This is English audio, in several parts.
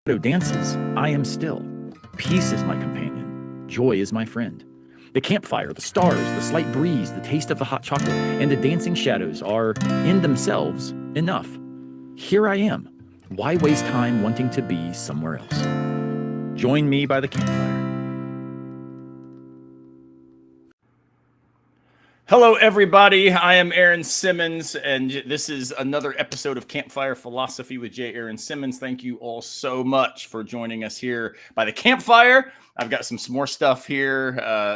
dances, I am still. Peace is my companion. Joy is my friend. The campfire, the stars, the slight breeze, the taste of the hot chocolate, and the dancing shadows are, in themselves, enough. Here I am. Why waste time wanting to be somewhere else? Join me by the campfire. Hello, everybody. I am Aaron Simmons, and this is another episode of Campfire Philosophy with J. Aaron Simmons. Thank you all so much for joining us here by the campfire. I've got some more stuff here.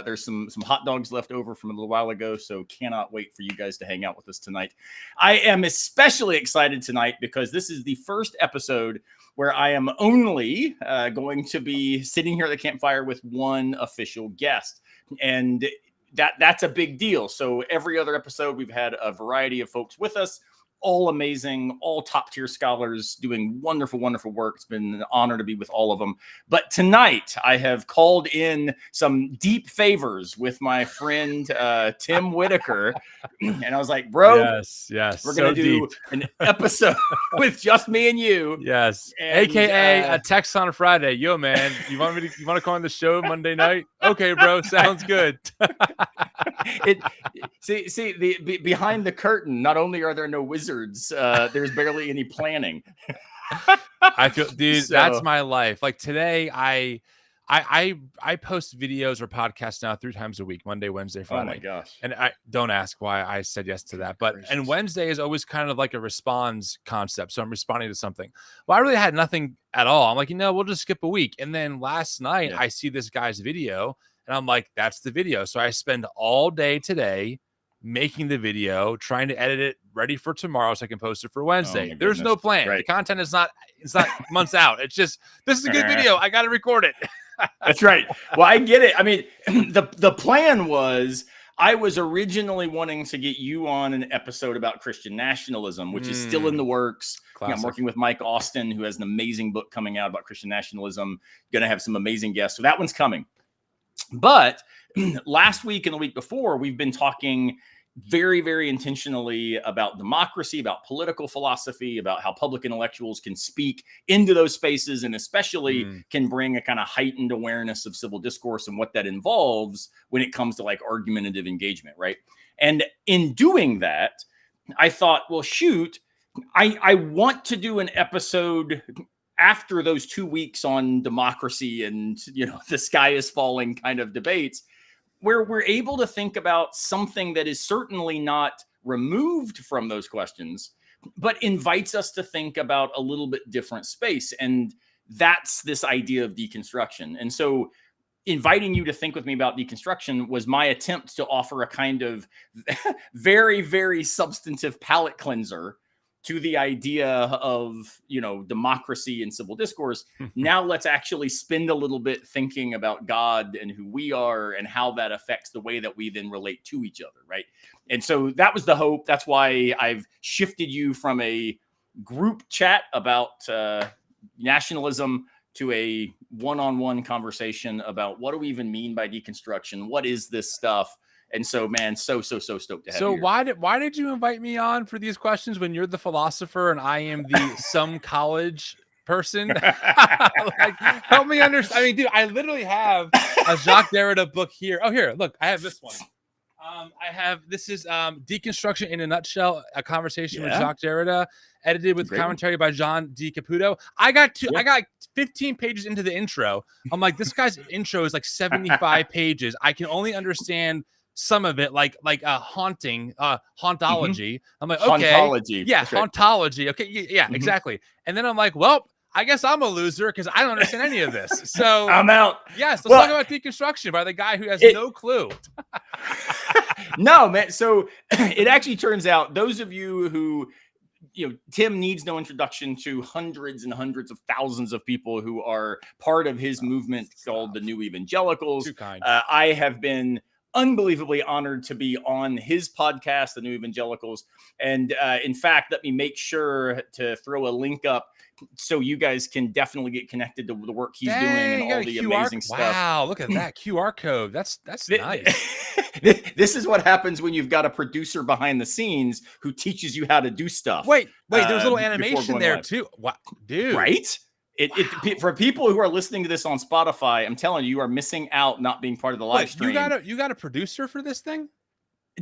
There's some hot dogs left over from a little while ago, so cannot wait for you guys to hang out with us tonight. I am especially excited tonight because this is the first episode where I am only going to be sitting here at the campfire with one official guest. And that's a big deal. So every other episode, we've had a variety of folks with us, all amazing, all top tier scholars doing wonderful, wonderful work. It's been an honor to be with all of them. But tonight I have called in some deep favors with my friend, Tim Whitaker. And I was like, bro, yes. We're going to do an episode with just me and you. Yes. And, AKA a text on a Friday. Yo, man, you want to come on the show Monday night? Okay, bro. Sounds good. Behind the curtain, not only are there no wizards, there's barely any planning. I feel, dude, that's my life. Like today, I post videos or podcasts now 3 times a week: Monday, Wednesday, Friday. Oh my gosh! And I don't ask why I said yes to that, but and Wednesday is always kind of like a response concept. So I'm responding to something. Well, I really had nothing at all. I'm like, we'll just skip a week. And then last night I see this guy's video. And I'm like, that's the video. So I spend all day today making the video, trying to edit it ready for tomorrow so I can post it for Wednesday. There's no plan. Right. The content is it's not months out. It's just, this is a good video. I got to record it. That's right. Well, I get it. I mean, the plan was, I was originally wanting to get you on an episode about Christian nationalism, which is still in the works. I'm working with Mike Austin, who has an amazing book coming out about Christian nationalism. Going to have some amazing guests. So that one's coming. But last week and the week before, we've been talking very, very intentionally about democracy, about political philosophy, about how public intellectuals can speak into those spaces and especially can bring a kind of heightened awareness of civil discourse and what that involves when it comes to like argumentative engagement, right? And in doing that, I thought, well, shoot, I want to do an episode after those 2 weeks on democracy and, the sky is falling kind of debates, where we're able to think about something that is certainly not removed from those questions, but invites us to think about a little bit different space. And that's this idea of deconstruction. And so inviting you to think with me about deconstruction was my attempt to offer a kind of very, very substantive palate cleanser to the idea of, democracy and civil discourse. Now let's actually spend a little bit thinking about God and who we are and how that affects the way that we then relate to each other, right? And so that was the hope. That's why I've shifted you from a group chat about nationalism to a one-on-one conversation about what do we even mean by deconstruction? What is this stuff? And so, man, so stoked to have you. So why did you invite me on for these questions when you're the philosopher and I am the some college person? Like, help me understand. I mean, dude, I literally have a Jacques Derrida book here. Oh, here, look, I have this one. This is Deconstruction in a Nutshell, a conversation with Jacques Derrida, edited with commentary by John D. Caputo. I got 15 pages into the intro. I'm like, this guy's intro is like 75 pages. I can only understand some of it, like a hauntology. I'm like, okay, hauntology. Hauntology. Okay, exactly. And then I'm like, well, I guess I'm a loser because I don't understand any of this. So I'm out. Yes, let's talk about deconstruction by the guy who has no clue. No, man. So it actually turns out those of you who, Tim needs no introduction to hundreds and hundreds of thousands of people who are part of his movement called the New Evangelicals. Too kind. I have been unbelievably honored to be on his podcast, the New Evangelicals. And in fact, let me make sure to throw a link up so you guys can definitely get connected to the work he's doing and all the amazing stuff. Wow, look at that QR code. That's nice. This is what happens when you've got a producer behind the scenes who teaches you how to do stuff. Wait, there's a little animation there too. What, dude? Right? For people who are listening to this on Spotify, I'm telling you, you are missing out not being part of the live stream. You got a producer for this thing?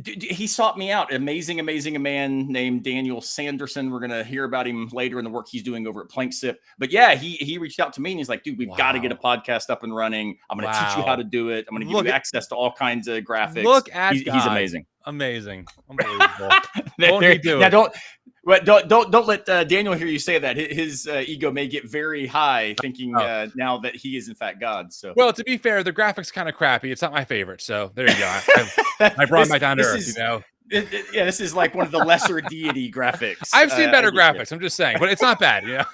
He sought me out. Amazing man named Daniel Sanderson. We're going to hear about him later in the work he's doing over at Plank Sip. But yeah, he reached out to me and he's like, dude, we've got to get a podcast up and running. I'm going to teach you how to do it. I'm going to give you access to all kinds of graphics. Look at he's amazing. Amazing. Unbelievable. Don't let Daniel hear you say that. His ego may get very high thinking now that he is in fact God. So, well, to be fair, the graphics kind of crappy. It's not my favorite. So there you go. I brought my down to earth, this is like one of the lesser deity graphics. I've seen better graphics. I'm just saying, but it's not bad.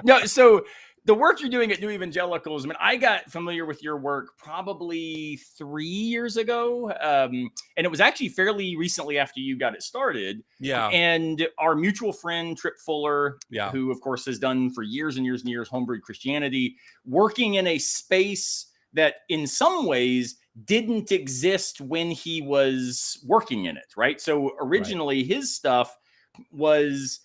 No, so the work you're doing at New Evangelicals, I mean, I got familiar with your work probably 3 years ago. And it was actually fairly recently after you got it started. Yeah. And our mutual friend, Trip Fuller, who, of course, has done for years and years and years homebrewed Christianity, working in a space that in some ways didn't exist when he was working in it, right? So originally his stuff was,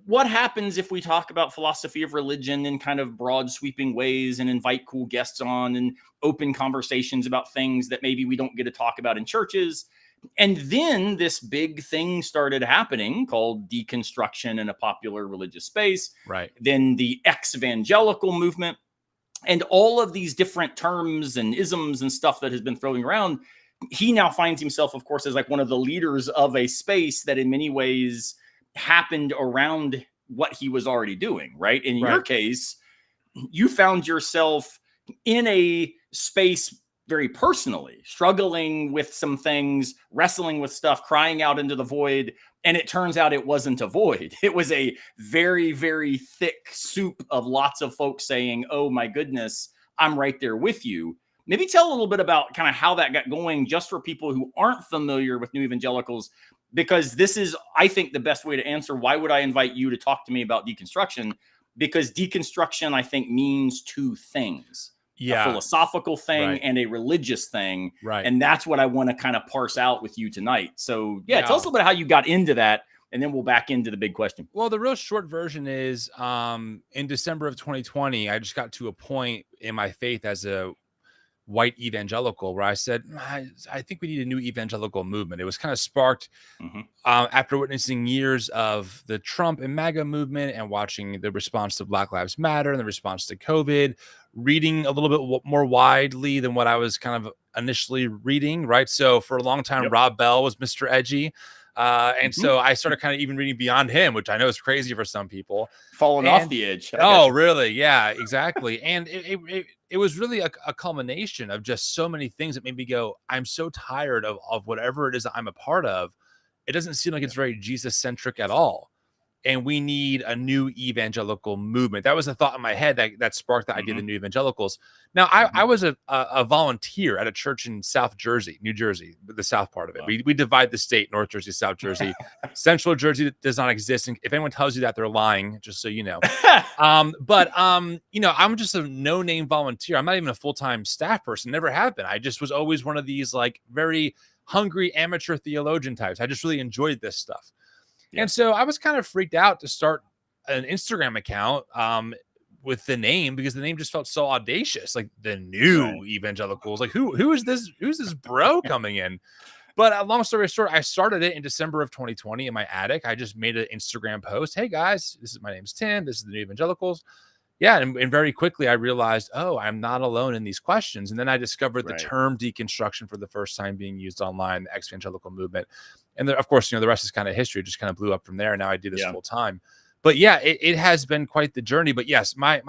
what happens if we talk about philosophy of religion in kind of broad sweeping ways and invite cool guests on and open conversations about things that maybe we don't get to talk about in churches. And then this big thing started happening called deconstruction in a popular religious space. Right. Then the ex-evangelical movement and all of these different terms and isms and stuff that has been throwing around. He now finds himself, of course, as like one of the leaders of a space that in many ways happened around what he was already doing, right? In your case, you found yourself in a space very personally, struggling with some things, wrestling with stuff, crying out into the void. And it turns out it wasn't a void. It was a very, very thick soup of lots of folks saying, oh my goodness, I'm right there with you. Maybe tell a little bit about kind of how that got going, just for people who aren't familiar with New Evangelicals, because this is, I think, the best way to answer why would I invite you to talk to me about deconstruction? Because deconstruction, I think, means two things. A philosophical thing and a religious thing. Right. And that's what I want to kind of parse out with you tonight. So tell us a little bit how you got into that, and then we'll back into the big question. Well, the real short version is in December of 2020, I just got to a point in my faith as a white evangelical where I said, I think we need a new evangelical movement. It was kind of sparked after witnessing years of the Trump and MAGA movement and watching the response to Black Lives Matter and the response to COVID, reading a little bit more widely than what I was kind of initially reading, right? So for a long time, Rob Bell was Mr. Edgy. And so I started kind of even reading beyond him, which I know is crazy for some people. Falling off the edge. Oh, really? Yeah, exactly. And it was really a culmination of just so many things that made me go, I'm so tired of whatever it is that I'm a part of. It doesn't seem like it's very Jesus-centric at all. And we need a new evangelical movement. That was a thought in my head that sparked the idea of the New Evangelicals. Now, I was a volunteer at a church in South Jersey, New Jersey, the south part of it. We divide the state, North Jersey, South Jersey. Central Jersey does not exist. And if anyone tells you that, they're lying, just so you know. I'm just a no-name volunteer. I'm not even a full-time staff person, never have been. I just was always one of these like very hungry amateur theologian types. I just really enjoyed this stuff. Yeah. And so I was kind of freaked out to start an Instagram account with the name, because the name just felt so audacious, like the New Evangelicals. Like who is this? Who's this bro coming in? But long story short, I started it in December of 2020 in my attic. I just made an Instagram post. Hey guys, my name's Tim. This is the New Evangelicals. Yeah, and very quickly I realized, I'm not alone in these questions. And then I discovered the term deconstruction for the first time being used online, the ex-evangelical movement. And of course, the rest is kind of history. It just kind of blew up from there. And now I do this full time. But it has been quite the journey. But yes, my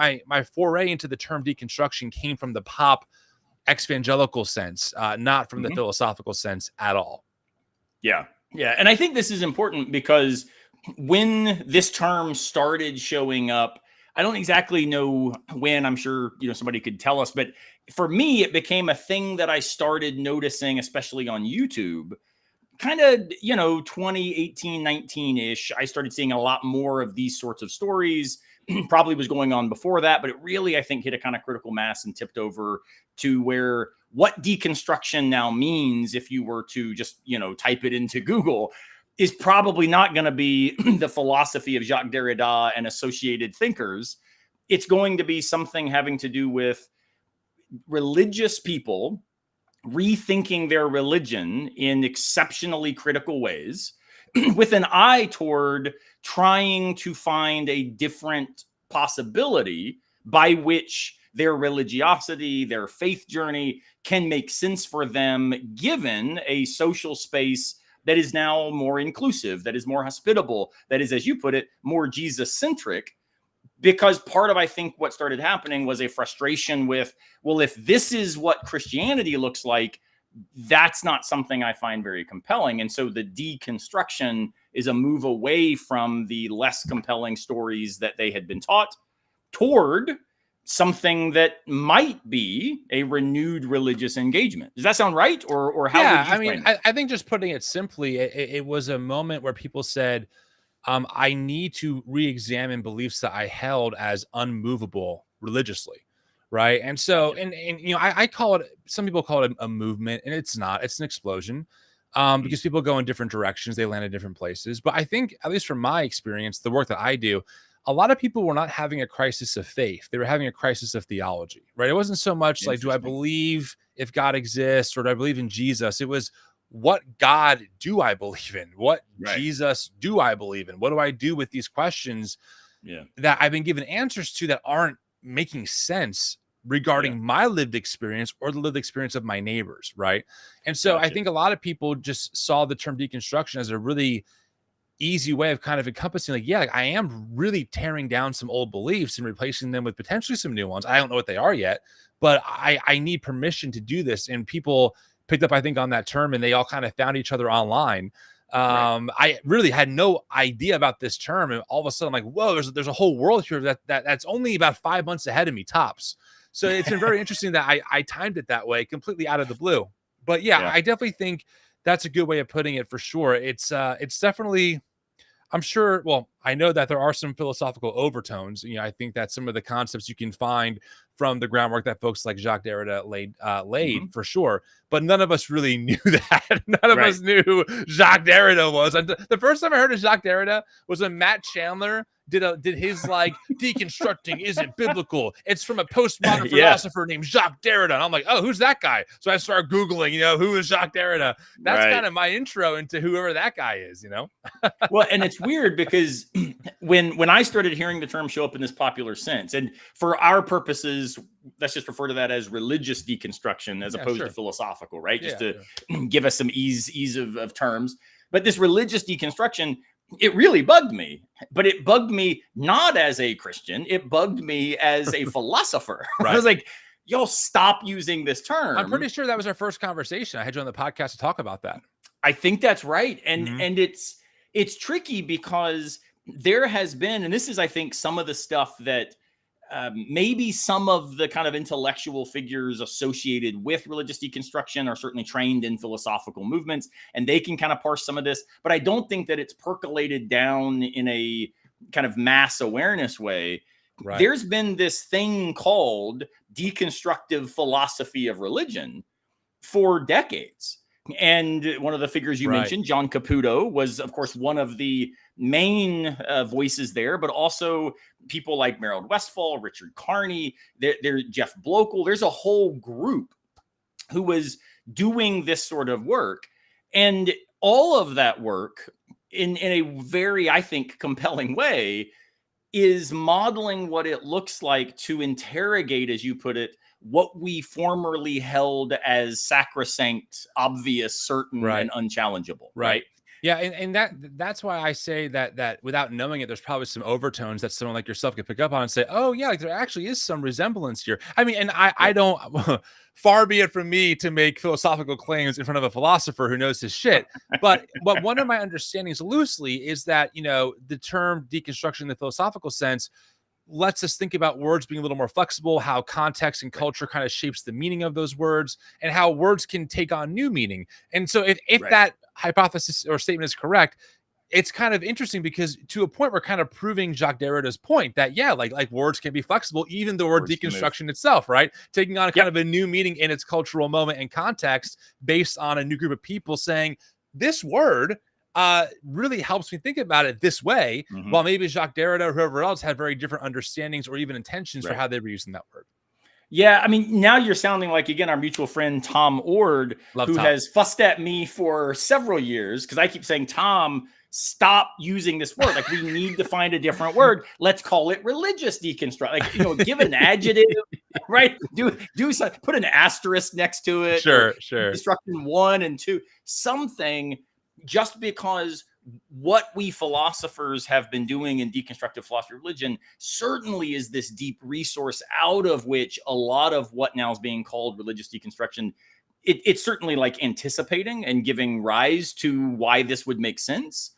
foray into the term deconstruction came from the pop ex-evangelical sense, not from the philosophical sense at all. Yeah. Yeah. And I think this is important because when this term started showing up, I don't exactly know when. I'm sure, somebody could tell us, but for me, it became a thing that I started noticing, especially on YouTube, kind of, 2018, 19-ish. I started seeing a lot more of these sorts of stories. Probably was going on before that, but it really, I think, hit a kind of critical mass and tipped over to where what deconstruction now means, if you were to just, type it into Google, is probably not going to be the philosophy of Jacques Derrida and associated thinkers. It's going to be something having to do with religious people rethinking their religion in exceptionally critical ways with an eye toward trying to find a different possibility by which their religiosity, their faith journey can make sense for them, given a social space that is now more inclusive, that is more hospitable, that is, as you put it, more Jesus-centric. Because part of, I think, what started happening was a frustration with, well, if this is what Christianity looks like, that's not something I find very compelling. And so the deconstruction is a move away from the less compelling stories that they had been taught toward something that might be a renewed religious engagement. Does that sound right? Or how would you frame it? I think just putting it simply, it was a moment where people said, I need to re-examine beliefs that I held as unmovable religiously. Right. And so, and you know, I call it, some people call it a movement, and it's not, it's an explosion, because people go in different directions, they land in different places. But I think, at least from my experience, the work that I do, a lot of people were not having a crisis of faith. They were having a crisis of theology, right? It wasn't so much like, do I believe if God exists, or do I believe in Jesus? It was, what God do I believe in? What Jesus do I believe in? What do I do with these questions that I've been given answers to that aren't making sense regarding my lived experience or the lived experience of my neighbors, right? And so I think a lot of people just saw the term deconstruction as a really easy way of kind of encompassing, like, yeah, like, I am really tearing down some old beliefs and replacing them with potentially some new ones. I don't know what they are yet, but I need permission to do this. And people picked up, I think, on that term, and they all kind of found each other online. I really had no idea about this term, and all of a sudden I'm like, whoa, there's a whole world here that's only about 5 months ahead of me, tops. So it's been very interesting that I timed it that way, completely out of the blue. But I definitely think that's a good way of putting it, for sure. It's definitely, I'm sure, well, I know that there are some philosophical overtones. You know, I think that some of the concepts you can find from the groundwork that folks like Jacques Derrida laid for sure. But none of us really knew that. None of us knew who Jacques Derrida was. And the first time I heard of Jacques Derrida was when Matt Chandler did his like deconstructing isn't biblical. It's from a postmodern philosopher named Jacques Derrida. And I'm like, oh, who's that guy? So I started Googling, you know, who is Jacques Derrida? That's kind of my intro into whoever that guy is, you know? Well, and it's weird because when I started hearing the term show up in this popular sense, and for our purposes, let's just refer to that as religious deconstruction as opposed to philosophical, right? Just to give us some ease of terms. But this religious deconstruction, it really bugged me, but it bugged me not as a Christian. It bugged me as a philosopher. I was like, y'all stop using this term. I'm pretty sure that was our first conversation. I had you on the podcast to talk about that. I think that's right. And it's tricky because there has been, and this is, I think, some of the stuff that maybe some of the kind of intellectual figures associated with religious deconstruction are certainly trained in philosophical movements, and they can kind of parse some of this, but I don't think that it's percolated down in a kind of mass awareness way. There's been this thing called deconstructive philosophy of religion for decades. And one of the figures you mentioned, John Caputo, was, of course, one of the main voices there, but also people like Meryl Westphal, Richard Carney, Jeff Blokel. There's a whole group who was doing this sort of work. And all of that work, in a very, I think, compelling way, is modeling what it looks like to interrogate, as you put it, what we formerly held as sacrosanct, obvious, certain, and unchallengeable. Right. Yeah, and that's why I say that without knowing it, there's probably some overtones that someone like yourself could pick up on and say, oh yeah, like there actually is some resemblance here. I mean, and I don't, far be it from me to make philosophical claims in front of a philosopher who knows his shit. But one of my understandings loosely is that, you know, the term deconstruction in the philosophical sense lets us think about words being a little more flexible, how context and culture kind of shapes the meaning of those words, and how words can take on new meaning. And so if that hypothesis or statement is correct, it's kind of interesting because to a point, we're kind of proving Jacques Derrida's point that, like words can be flexible, even the word deconstruction itself, right? Taking on kind of a new meaning in its cultural moment and context based on a new group of people saying this word really helps me think about it this way, while maybe Jacques Derrida or whoever else had very different understandings or even intentions for how they were using that word. Yeah, I mean, now you're sounding like, again, our mutual friend Tom Ord, who has fussed at me for several years because I keep saying, Tom, stop using this word. Like, we need to find a different word. Let's call it religious deconstruct. Like, give an adjective, right? Do something, put an asterisk next to it. Sure. Deconstruction 1 and 2, something, just because what we philosophers have been doing in deconstructive philosophy of religion certainly is this deep resource out of which a lot of what now is being called religious deconstruction, it's certainly like anticipating and giving rise to why this would make sense.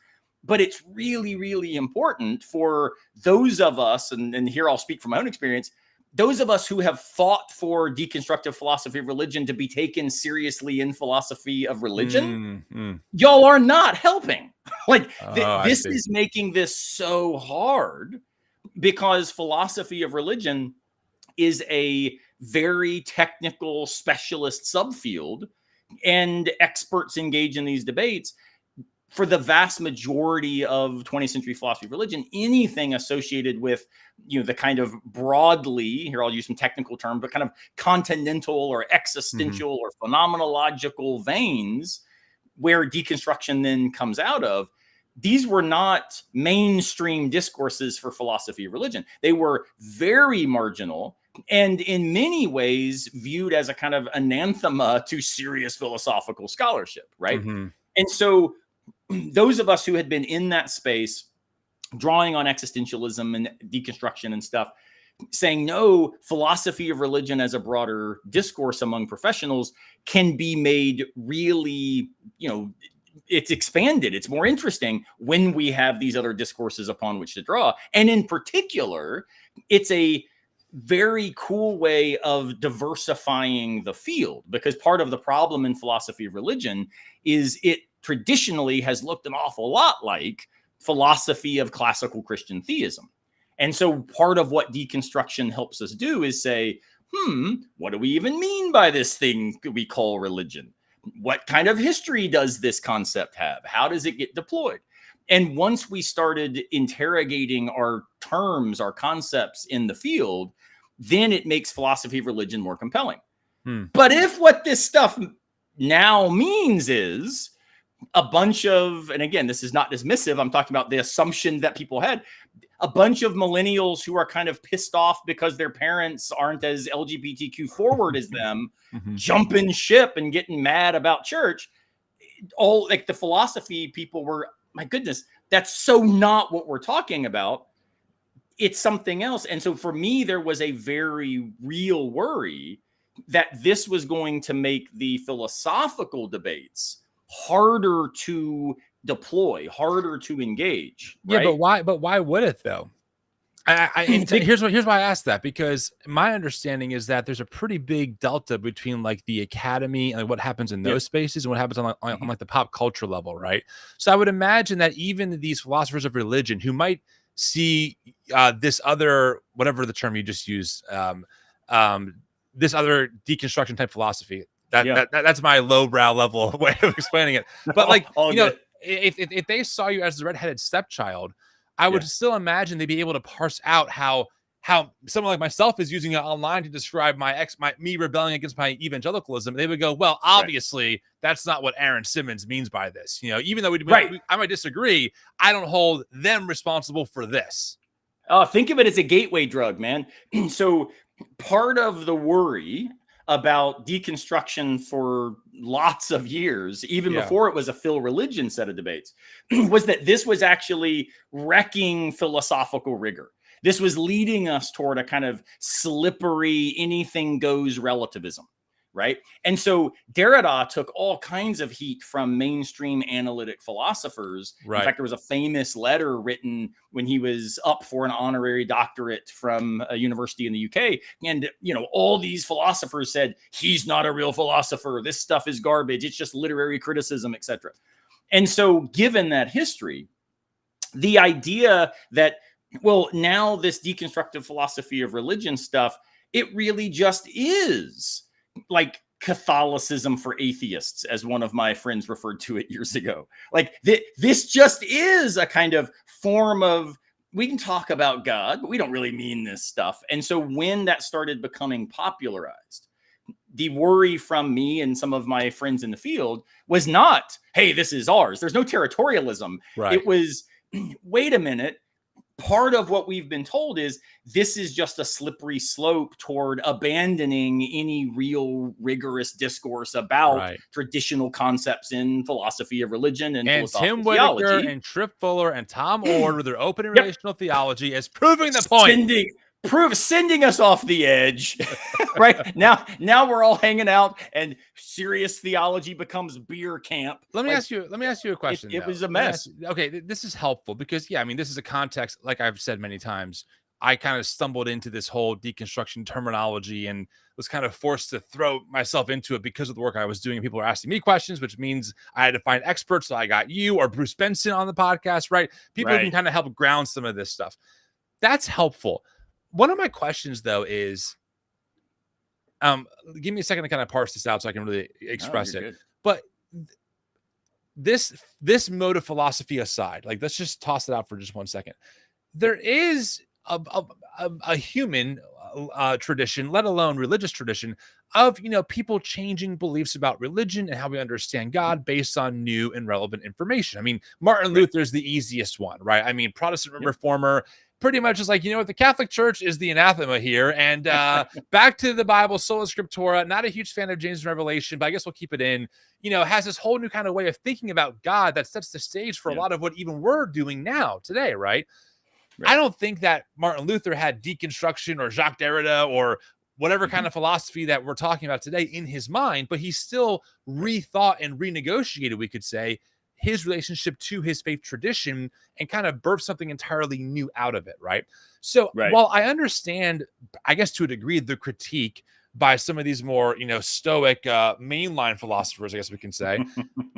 But it's really, really important for those of us, and here I'll speak from my own experience, those of us who have fought for deconstructive philosophy of religion to be taken seriously in philosophy of religion, y'all are not helping. Like, this is making this so hard because philosophy of religion is a very technical specialist subfield, and experts engage in these debates. For the vast majority of 20th century philosophy of religion, anything associated with, the kind of broadly, here I'll use some technical terms, but kind of continental or existential or phenomenological veins where deconstruction then comes out of, these were not mainstream discourses for philosophy of religion. They were very marginal and in many ways viewed as a kind of anathema to serious philosophical scholarship, right? And so those of us who had been in that space, drawing on existentialism and deconstruction and stuff, saying, no, philosophy of religion as a broader discourse among professionals can be made really, it's expanded. It's more interesting when we have these other discourses upon which to draw. And in particular, it's a very cool way of diversifying the field, because part of the problem in philosophy of religion is it traditionally has looked an awful lot like philosophy of classical Christian theism. And so part of what deconstruction helps us do is say, what do we even mean by this thing we call religion? What kind of history does this concept have? How does it get deployed? And once we started interrogating our terms, our concepts in the field, then it makes philosophy of religion more compelling. But if what this stuff now means is a bunch of, and again, this is not dismissive, I'm talking about the assumption that people had, a bunch of millennials who are kind of pissed off because their parents aren't as LGBTQ forward as them, jumping ship and getting mad about church. All like the philosophy people were, my goodness, that's so not what we're talking about. It's something else. And so for me, there was a very real worry that this was going to make the philosophical debates harder to deploy, harder to engage. Right? Yeah, but why would it though? Here's why I asked that, because my understanding is that there's a pretty big delta between like the academy and what happens in those spaces and what happens on like the pop culture level, right? So I would imagine that even these philosophers of religion who might see this other, whatever the term you just used, this other deconstruction type philosophy, that's my lowbrow level way of explaining it. But like, if they saw you as the redheaded stepchild, I would still imagine they'd be able to parse out how someone like myself is using it online to describe me rebelling against my evangelicalism. They would go, well, obviously that's not what Aaron Simmons means by this. Even though I might disagree, I don't hold them responsible for this. Think of it as a gateway drug, man. So part of the worry about deconstruction for lots of years, even before it was a Phil religion set of debates, was that this was actually wrecking philosophical rigor. This was leading us toward a kind of slippery, anything goes relativism, right? And so Derrida took all kinds of heat from mainstream analytic philosophers. Right. In fact, there was a famous letter written when he was up for an honorary doctorate from a university in the UK. And, all these philosophers said, he's not a real philosopher. This stuff is garbage. It's just literary criticism, etc. And so given that history, the idea that, well, now this deconstructive philosophy of religion stuff, it really just is like Catholicism for atheists, as one of my friends referred to it years ago. Like this just is a kind of form of, we can talk about God, but we don't really mean this stuff. And so when that started becoming popularized, the worry from me and some of my friends in the field was not, hey, this is ours. There's no territorialism. Right. It was, wait a minute. Part of what we've been told is this is just a slippery slope toward abandoning any real rigorous discourse about traditional concepts in philosophy of religion and philosophical Tim Whitaker theology. And Tripp Fuller and Tom Ord with their open and relational theology is proving the point. Sending us off the edge. Right now we're all hanging out and serious theology becomes beer camp. Let me ask you a question. It was a mess. Okay, this is helpful because this is a context, like I've said many times. I kind of stumbled into this whole deconstruction terminology and was kind of forced to throw myself into it because of the work I was doing. People were asking me questions, which means I had to find experts. So I got you or Bruce Benson on the podcast, right? People who can kind of help ground some of this stuff. That's helpful. One of my questions, though, is, give me a second to kind of parse this out so I can really express it. Good. But this mode of philosophy aside, like, let's just toss it out for just 1 second. There is a human tradition, let alone religious tradition, of people changing beliefs about religion and how we understand God based on new and relevant information. I mean, Martin Luther is the easiest one, right? I mean, Protestant reformer. Pretty much is like, the Catholic Church is the anathema here. And back to the Bible, sola scriptura. Not a huge fan of James and Revelation, but I guess we'll keep it in. Has this whole new kind of way of thinking about God that sets the stage for a lot of what even we're doing now today, right? I don't think that Martin Luther had deconstruction or Jacques Derrida or whatever kind of philosophy that we're talking about today in his mind, but he still rethought and renegotiated, we could say, his relationship to his faith tradition and kind of birthed something entirely new out of it, right? So while I understand, I guess to a degree, the critique by some of these more, stoic mainline philosophers, I guess we can say,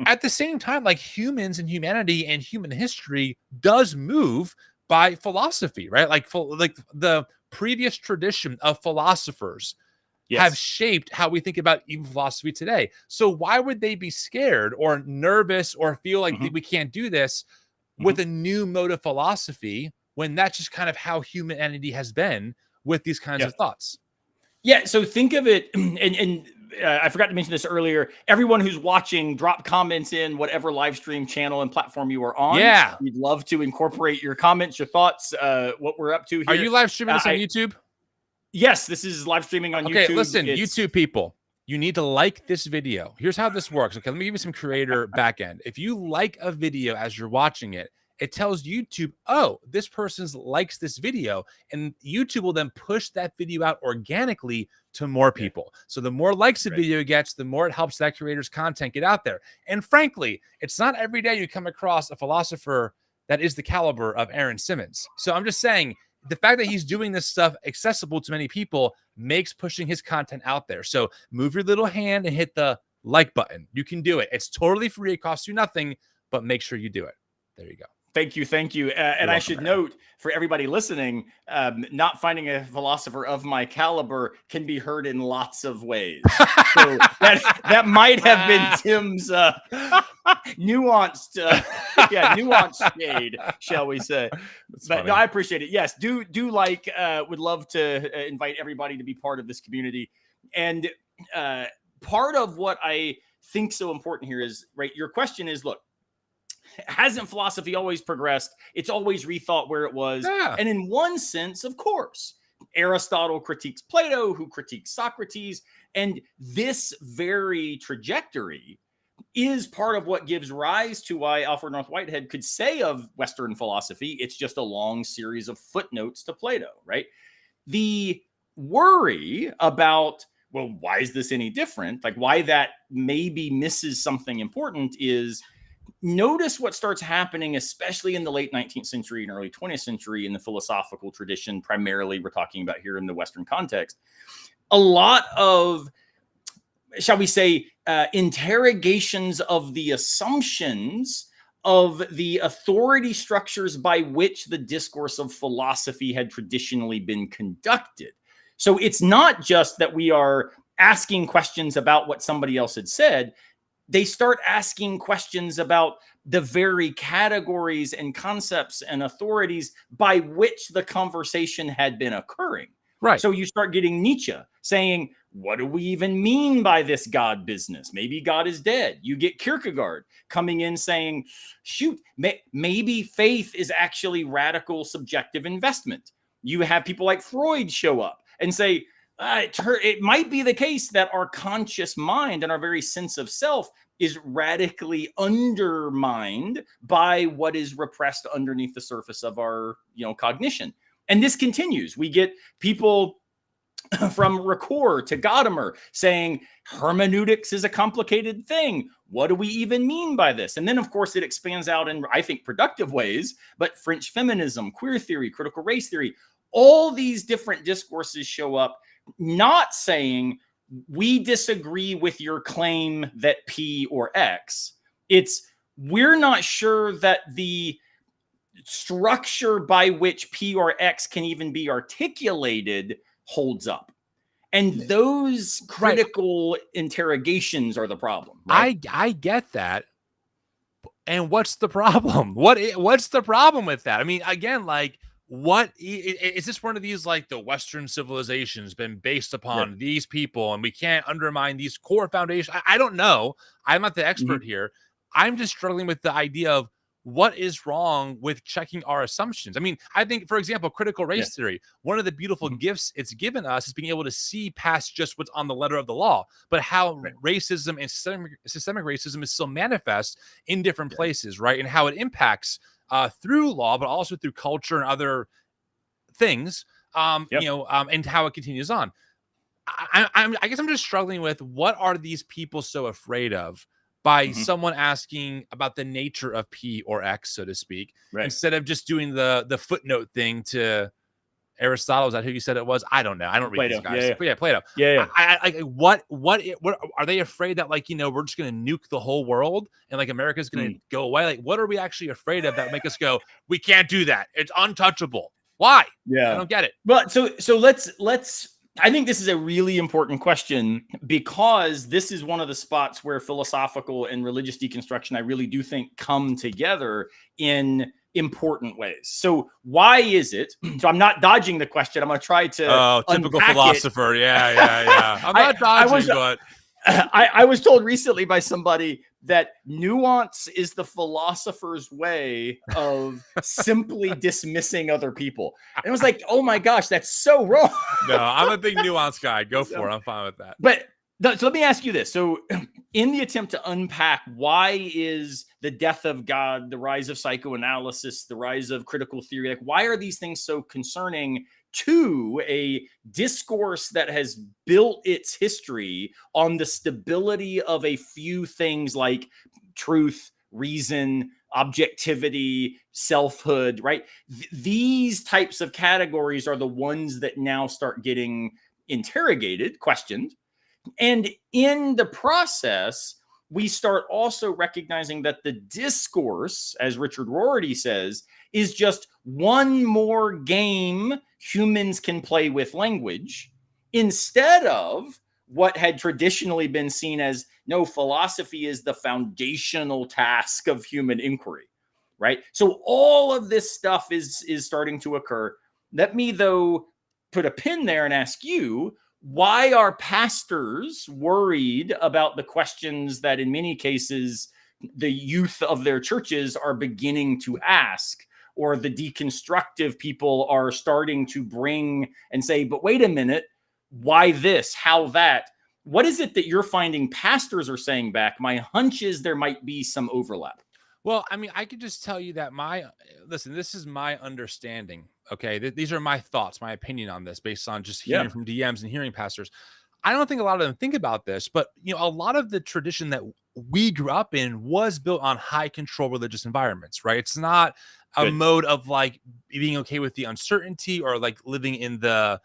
at the same time, like, humans and humanity and human history does move by philosophy, right? Like the previous tradition of philosophers have shaped how we think about even philosophy today. So why would they be scared or nervous or feel like we can't do this with a new mode of philosophy when that's just kind of how humanity has been with these kinds of thoughts? Yeah. So think of it, and I forgot to mention this earlier. Everyone who's watching, drop comments in whatever live stream channel and platform you are on. Yeah. We'd love to incorporate your comments, your thoughts, what we're up to here. Are you live streaming this on YouTube? Yes, this is live streaming on YouTube. Okay, listen, YouTube people, you need to like this video. Here's how this works. Okay, let me give you some creator backend. If you like a video as you're watching it, it tells YouTube, oh, this person likes this video. And YouTube will then push that video out organically to more people. So the more likes the video gets, the more it helps that creator's content get out there. And frankly, it's not every day you come across a philosopher that is the caliber of Aaron Simmons. So I'm just saying, the fact that he's doing this stuff accessible to many people makes pushing his content out there. So move your little hand and hit the like button. You can do it. It's totally free. It costs you nothing, but make sure you do it. There you go. Thank you. And I should note for everybody listening, not finding a philosopher of my caliber can be heard in lots of ways. So that might have been Tim's nuanced shade, shall we say. But no, I appreciate it. Yes, do like, would love to invite everybody to be part of this community. And part of what I think so important here is, your question is, look, hasn't philosophy always progressed? It's always rethought where it was. Yeah. And in one sense, of course, Aristotle critiques Plato, who critiques Socrates. And this very trajectory is part of what gives rise to why Alfred North Whitehead could say of Western philosophy, it's just a long series of footnotes to Plato, right? The worry about, well, why is this any different? Like, why that maybe misses something important is, notice what starts happening, especially in the late 19th century and early 20th century in the philosophical tradition, primarily we're talking about here in the Western context. A lot of, shall we say, interrogations of the assumptions of the authority structures by which the discourse of philosophy had traditionally been conducted. So it's not just that we are asking questions about what somebody else had said, they start asking questions about the very categories and concepts and authorities by which the conversation had been occurring. Right. So you start getting Nietzsche saying, what do we even mean by this God business? Maybe God is dead. You get Kierkegaard coming in saying, shoot, maybe faith is actually radical subjective investment. You have people like Freud show up and say, it might be the case that our conscious mind and our very sense of self is radically undermined by what is repressed underneath the surface of our, cognition. And this continues. We get people from Ricoeur to Gadamer saying hermeneutics is a complicated thing. What do we even mean by this? And then, of course, it expands out in, I think, productive ways, but French feminism, queer theory, critical race theory, all these different discourses show up, not saying we disagree with your claim that P or X. It's we're not sure that the structure by which P or X can even be articulated holds up. And those critical interrogations are the problem. Right? I get that. And what's the problem? What's the problem with that? I mean, again, like, what is this one of these, like, the Western civilization's been based upon these people and we can't undermine these core foundations? I don't know. I'm not the expert here. I'm just struggling with the idea of what is wrong with checking our assumptions. I mean, I think, for example, critical race theory, one of the beautiful gifts it's given us is being able to see past just what's on the letter of the law, but how racism and systemic racism is still manifest in different places, right? And how it impacts through law, but also through culture and other things, and how it continues on. I guess I'm just struggling with, what are these people so afraid of by someone asking about the nature of P or X, so to speak, instead of just doing the footnote thing to Aristotle? Is that who you said it was? I don't know. I don't read Plato. these guys. But Plato. What are they afraid that, like, we're just going to nuke the whole world and, like, America's going to go away? Like, what are we actually afraid of that make us go, we can't do that? It's untouchable. Why? I don't get it. But so let's I think this is a really important question, because this is one of the spots where philosophical and religious deconstruction, I really do think, come together in important ways. So why is it? So I'm not dodging the question. I'm going to try to typical philosopher. Yeah. I'm not dodging, but I was told recently by somebody that nuance is the philosopher's way of simply dismissing other people. And it was like, oh my gosh, that's so wrong. No, I'm a big nuance guy. Go for it. I'm fine with that. But so let me ask you this. So in the attempt to unpack why is the death of God, the rise of psychoanalysis, the rise of critical theory, like, why are these things so concerning to a discourse that has built its history on the stability of a few things like truth, reason, objectivity, selfhood, right? These types of categories are the ones that now start getting interrogated, questioned. And in the process, we start also recognizing that the discourse, as Richard Rorty says, is just one more game humans can play with language, instead of what had traditionally been seen as, no, philosophy is the foundational task of human inquiry, right? So all of this stuff is starting to occur. Let me, though, put a pin there and ask you, why are pastors worried about the questions that in many cases the youth of their churches are beginning to ask, or the deconstructive people are starting to bring and say, but wait a minute, why this, how that? What is it that you're finding pastors are saying back? My hunch is there might be some overlap. Well, I mean, I could just tell you that this is my understanding. Okay. These are my thoughts, my opinion on this, based on just hearing from DMs and hearing pastors. I don't think a lot of them think about this, but a lot of the tradition that we grew up in was built on high control religious environments, right? It's not a mode of, like, being okay with the uncertainty, or, like, living in the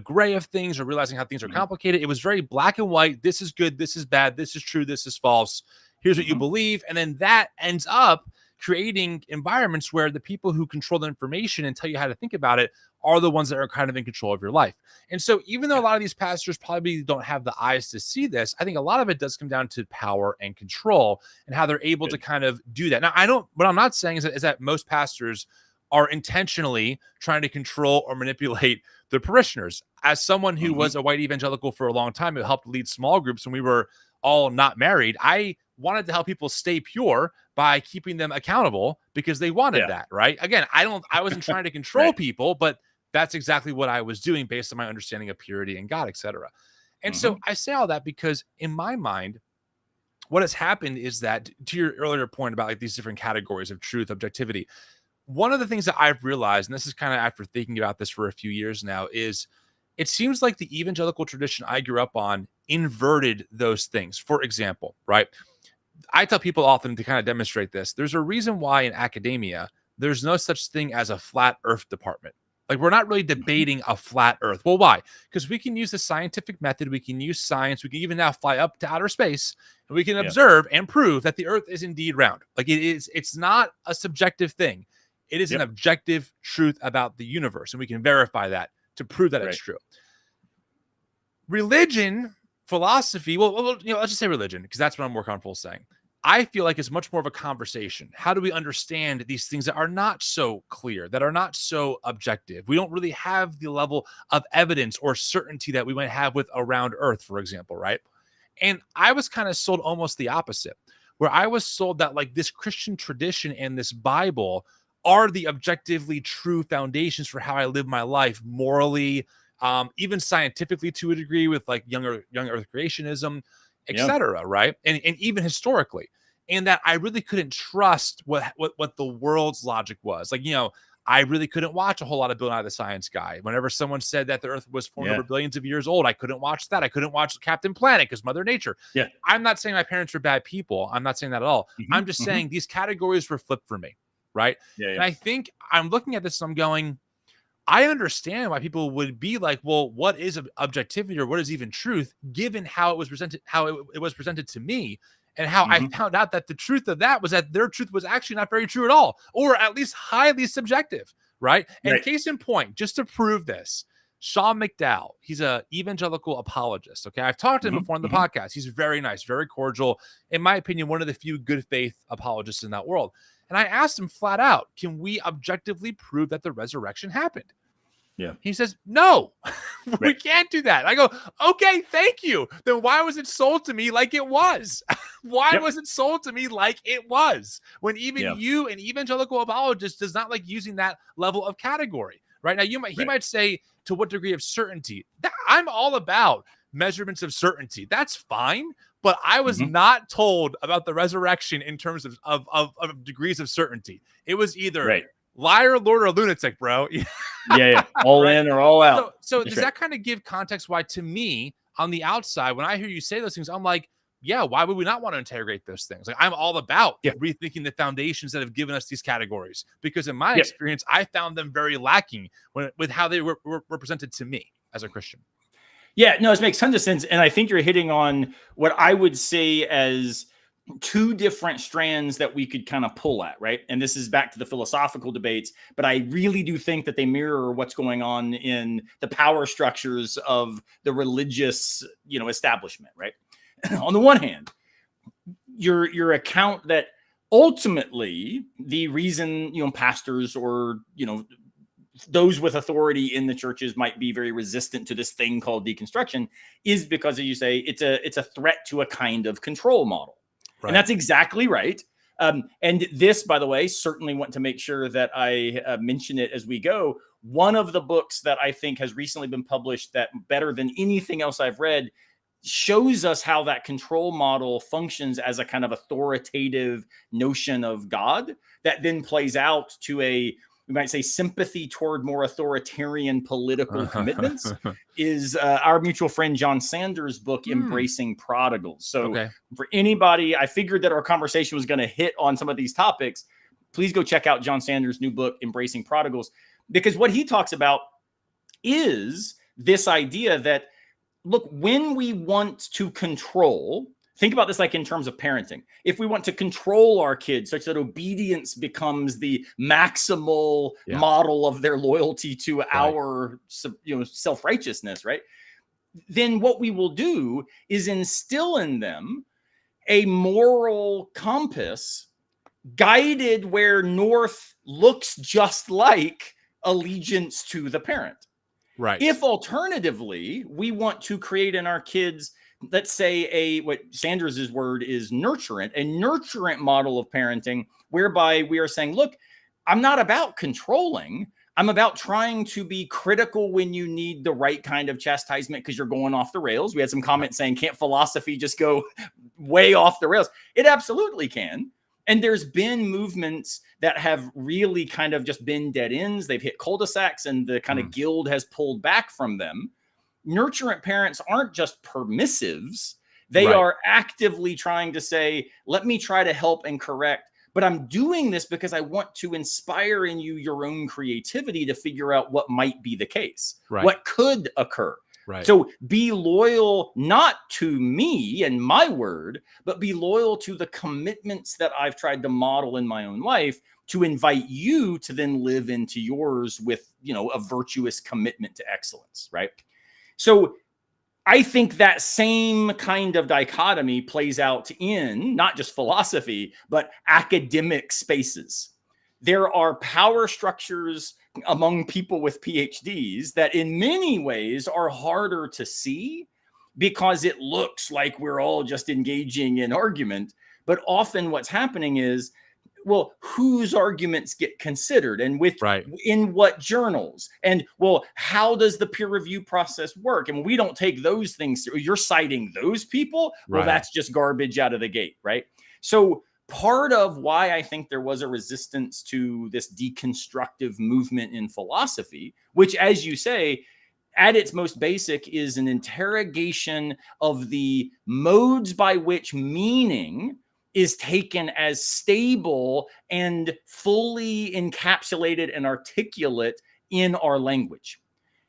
gray of things, or realizing how things are complicated. It was very black and white. This is good. This is bad. This is true. This is false. Here's what you believe. And then that ends up creating environments where the people who control the information and tell you how to think about it are the ones that are kind of in control of your life. And so even though a lot of these pastors probably don't have the eyes to see this, I think a lot of it does come down to power and control and how they're able to kind of do that. Now, what I'm not saying is that most pastors are intentionally trying to control or manipulate their parishioners. As someone who was a white evangelical for a long time, who helped lead small groups when we were all not married, I wanted to help people stay pure by keeping them accountable because they wanted that, right? Again, I wasn't trying to control people, but that's exactly what I was doing based on my understanding of purity and God, etc. And so I say all that because in my mind, what has happened is that, to your earlier point about like these different categories of truth, objectivity, one of the things that I've realized, and this is kind of after thinking about this for a few years now, is it seems like the evangelical tradition I grew up on inverted those things. For example, right? I tell people often to kind of demonstrate this. There's a reason why in academia, there's no such thing as a flat earth department. Like, we're not really debating a flat earth. Well, why? Because we can use the scientific method. We can use science. We can even now fly up to outer space and we can observe and prove that the earth is indeed round. Like, it's not a subjective thing. It is an objective truth about the universe. And we can verify that to prove that it's true. Religion, philosophy, well, let's just say religion, because that's what I'm more comfortable saying. I feel like it's much more of a conversation. How do we understand these things that are not so clear, that are not so objective? We don't really have the level of evidence or certainty that we might have with around Earth, for example, right? And I was kind of sold almost the opposite, where I was sold that like this Christian tradition and this Bible are the objectively true foundations for how I live my life morally, even scientifically to a degree with like young Earth creationism, etc. Right? And even historically. And that I really couldn't trust what the world's logic was. Like, I really couldn't watch a whole lot of Bill Nye the Science Guy. Whenever someone said that the Earth was formed over billions of years old, I couldn't watch that. I couldn't watch Captain Planet because Mother Nature. Yeah. I'm not saying my parents were bad people. I'm not saying that at all. I'm just saying these categories were flipped for me, right? And I think I'm looking at this and I'm going, I understand why people would be like, well, what is objectivity or what is even truth, given how it was presented, it was presented to me, and how I found out that the truth of that was that their truth was actually not very true at all, or at least highly subjective, right? And case in point, just to prove this, Sean McDowell, he's an evangelical apologist. Okay, I've talked to him before on the podcast. He's very nice, very cordial. In my opinion, one of the few good faith apologists in that world. And I asked him flat out, can we objectively prove that the resurrection happened? Yeah. He says, no, we can't do that. I go, okay, thank you. Then why was it sold to me like it was? Why was it sold to me like it was? When even you, an evangelical apologist, does not like using that level of category, right? Now, he might say, to what degree of certainty? I'm all about measurements of certainty. That's fine. But I was not told about the resurrection in terms of degrees of certainty. It was either liar, lord, or lunatic, bro. All in or all out. So does that kind of give context why, to me, on the outside, when I hear you say those things, I'm like, yeah, why would we not want to interrogate those things? Like, I'm all about rethinking the foundations that have given us these categories, because in my experience, I found them very lacking with how they were presented to me as a Christian. Yeah, no, it makes tons of sense. And I think you're hitting on what I would say as two different strands that we could kind of pull at, right? And this is back to the philosophical debates, but I really do think that they mirror what's going on in the power structures of the religious, establishment, right? On the one hand, your account that ultimately the reason, pastors or, those with authority in the churches might be very resistant to this thing called deconstruction is because, as you say, it's a threat to a kind of control model. Right. And that's exactly right. And this, by the way, certainly want to make sure that I mention it as we go. One of the books that I think has recently been published that better than anything else I've read shows us how that control model functions as a kind of authoritative notion of God that then plays out to we might say sympathy toward more authoritarian political commitments is our mutual friend John Sanders' book, Embracing Prodigals. So for anybody, I figured that our conversation was going to hit on some of these topics. Please go check out John Sanders' new book, Embracing Prodigals, because what he talks about is this idea that, look, when we want to control, Think about this like in terms of parenting. If we want to control our kids such that obedience becomes the maximal model of their loyalty to our self-righteousness, right? Then what we will do is instill in them a moral compass guided where north looks just like allegiance to the parent. Right. If alternatively, we want to create in our kids, let's say what Sanders's word is nurturant, a nurturant model of parenting, whereby we are saying, look, I'm not about controlling. I'm about trying to be critical when you need the right kind of chastisement because you're going off the rails. We had some comments saying, can't philosophy just go way off the rails? It absolutely can. And there's been movements that have really kind of just been dead ends. They've hit cul-de-sacs and the kind of guild has pulled back from them. Nurturant parents aren't just permissives. They are actively trying to say, let me try to help and correct. But I'm doing this because I want to inspire in you your own creativity to figure out what might be the case, what could occur. So be loyal, not to me and my word, but be loyal to the commitments that I've tried to model in my own life to invite you to then live into yours with, a virtuous commitment to excellence, right? So I think that same kind of dichotomy plays out in not just philosophy, but academic spaces. There are power structures among people with PhDs that in many ways are harder to see because it looks like we're all just engaging in argument. But often what's happening is, well, whose arguments get considered and in what journals? And well, how does the peer review process work? And we don't take those things. You're citing those people. Well, that's just garbage out of the gate, right? So part of why I think there was a resistance to this deconstructive movement in philosophy, which, as you say, at its most basic is an interrogation of the modes by which meaning is taken as stable and fully encapsulated and articulate in our language.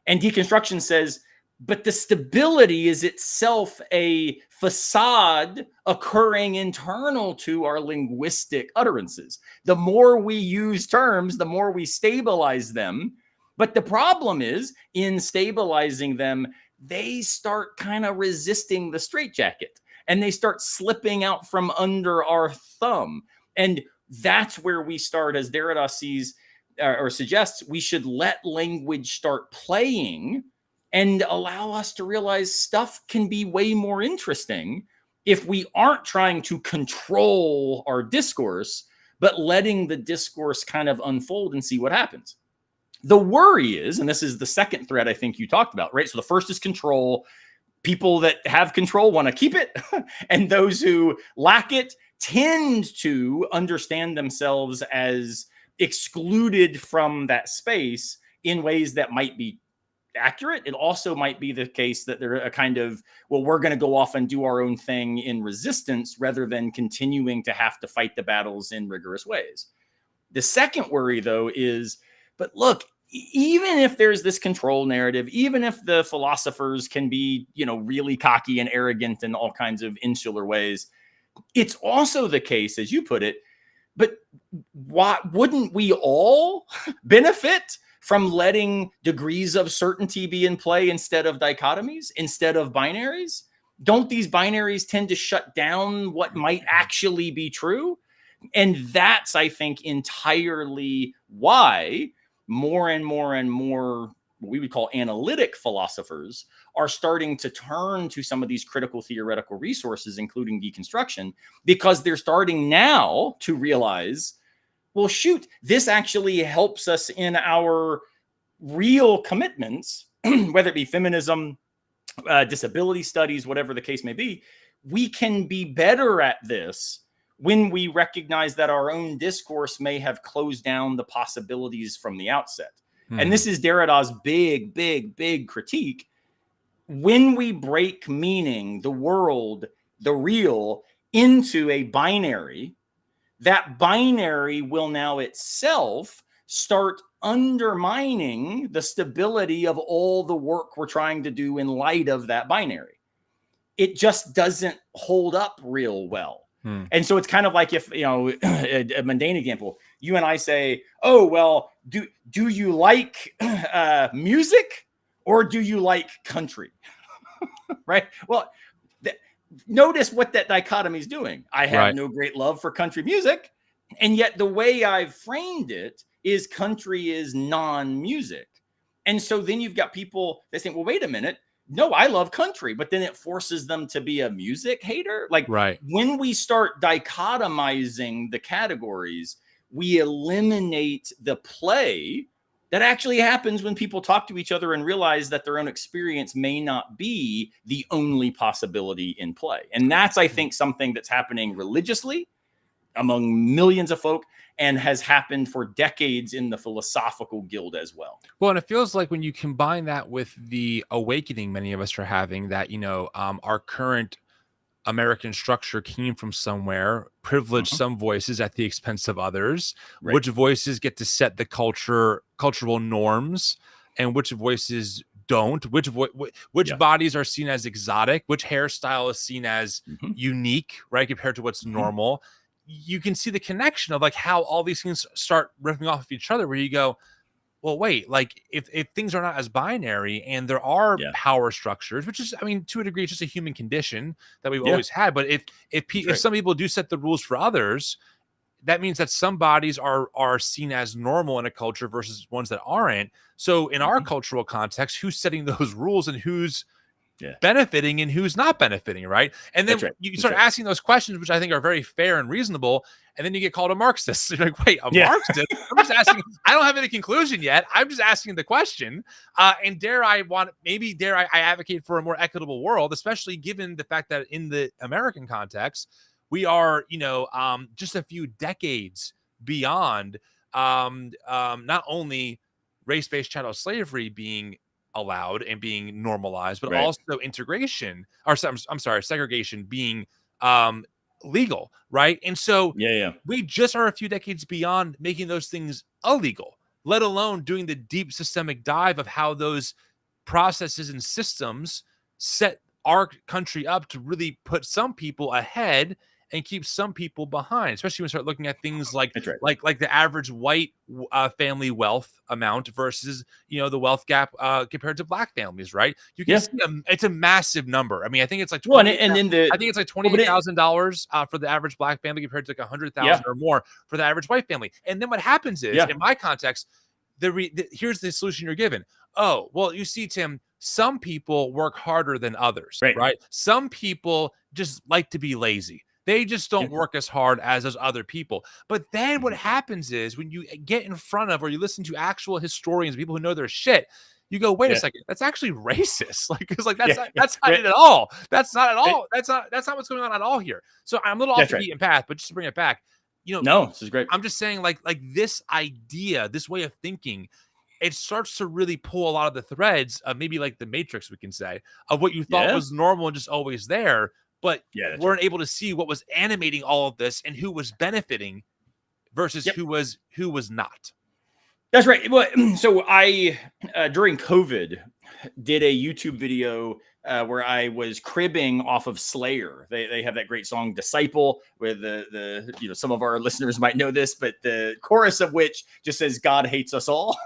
And deconstruction says, but the stability is itself a facade occurring internal to our linguistic utterances. The more we use terms, the more we stabilize them. But the problem is, in stabilizing them, they start kind of resisting the straitjacket and they start slipping out from under our thumb. And that's where we start, as Derrida sees or suggests, we should let language start playing and allow us to realize stuff can be way more interesting if we aren't trying to control our discourse, but letting the discourse kind of unfold and see what happens. The worry is, and this is the second thread I think you talked about, right? So the first is control. People that have control want to keep it, and those who lack it tend to understand themselves as excluded from that space in ways that might be accurate. It also might be the case that they're a kind of, well, we're going to go off and do our own thing in resistance rather than continuing to have to fight the battles in rigorous ways. The second worry, though, is, but look, even if there's this control narrative, even if the philosophers can be, really cocky and arrogant in all kinds of insular ways, it's also the case, as you put it, but why wouldn't we all benefit from letting degrees of certainty be in play instead of dichotomies, instead of binaries? Don't these binaries tend to shut down what might actually be true? And that's, I think, entirely why more and more and more what we would call analytic philosophers are starting to turn to some of these critical theoretical resources, including deconstruction, because they're starting now to realize, well, shoot, this actually helps us in our real commitments, whether it be feminism, disability studies, whatever the case may be. We can be better at this when we recognize that our own discourse may have closed down the possibilities from the outset. And this is Derrida's big critique. When we break meaning, the world, the real, into a binary, that binary will now itself start undermining the stability of all the work we're trying to do in light of that binary. it just doesn't hold up real well. And so it's kind of like if, a mundane example, you and I say, oh, well, do you like music or do you like country? Right. Well, notice what that dichotomy is doing. I have no great love for country music. And yet the way I've framed it is country is non-music. And so then you've got people that think, well, wait a minute. No, I love country, but then it forces them to be a music hater. Like when we start dichotomizing the categories, we eliminate the play that actually happens when people talk to each other and realize that their own experience may not be the only possibility in play. And that's, I think, something that's happening religiously among millions of folk and has happened for decades in the philosophical guild as well. Well, and it feels like when you combine that with the awakening many of us are having, that, our current American structure came from somewhere, privileged some voices at the expense of others, which voices get to set the cultural norms, and which voices don't, which bodies are seen as exotic, which hairstyle is seen as unique, right, compared to what's normal. You can see the connection of like how all these things start ripping off of each other, where you go, well, wait, like if things are not as binary and there are power structures, which is, I mean, to a degree, it's just a human condition that we've always had. But if some people do set the rules for others, that means that some bodies are seen as normal in a culture versus ones that aren't. So in our cultural context, who's setting those rules and who's benefiting and who's not benefiting, right? And then you start asking those questions, which I think are very fair and reasonable, and then you get called a Marxist. You're like, wait, a Marxist? I'm just asking. I don't have any conclusion yet. I'm just asking the question. And I advocate for a more equitable world, especially given the fact that in the American context, we are, just a few decades beyond not only race-based chattel slavery being allowed and being normalized, but also segregation being legal, right? And so we just are a few decades beyond making those things illegal, let alone doing the deep systemic dive of how those processes and systems set our country up to really put some people ahead and keep some people behind, especially when we start looking at things like the average white family wealth amount versus the wealth gap compared to black families, right? You can see it's a massive number. I mean, I think it's like $28,000 for the average black family compared to like $100,000 or more for the average white family. And then what happens is, in my context, here's the solution you're given. Oh, well, you see, Tim, some people work harder than others, right? Some people just like to be lazy. They just don't work as hard as those other people. But then what happens is when you get in front of, or you listen to actual historians, people who know their shit, you go, wait a second, that's actually racist. Like, because like that's not it at all. That's not at all. That's not what's going on at all here. So I'm a little off the beaten path, but just to bring it back, no, this is great. I'm just saying, like this idea, this way of thinking, it starts to really pull a lot of the threads of maybe like the Matrix, we can say, of what you thought was normal and just always there. But weren't able to see what was animating all of this and who was benefiting versus who was not. That's right. Well, so I, during COVID, did a YouTube video where I was cribbing off of Slayer. They have that great song "Disciple," where the some of our listeners might know this, but the chorus of which just says "God hates us all."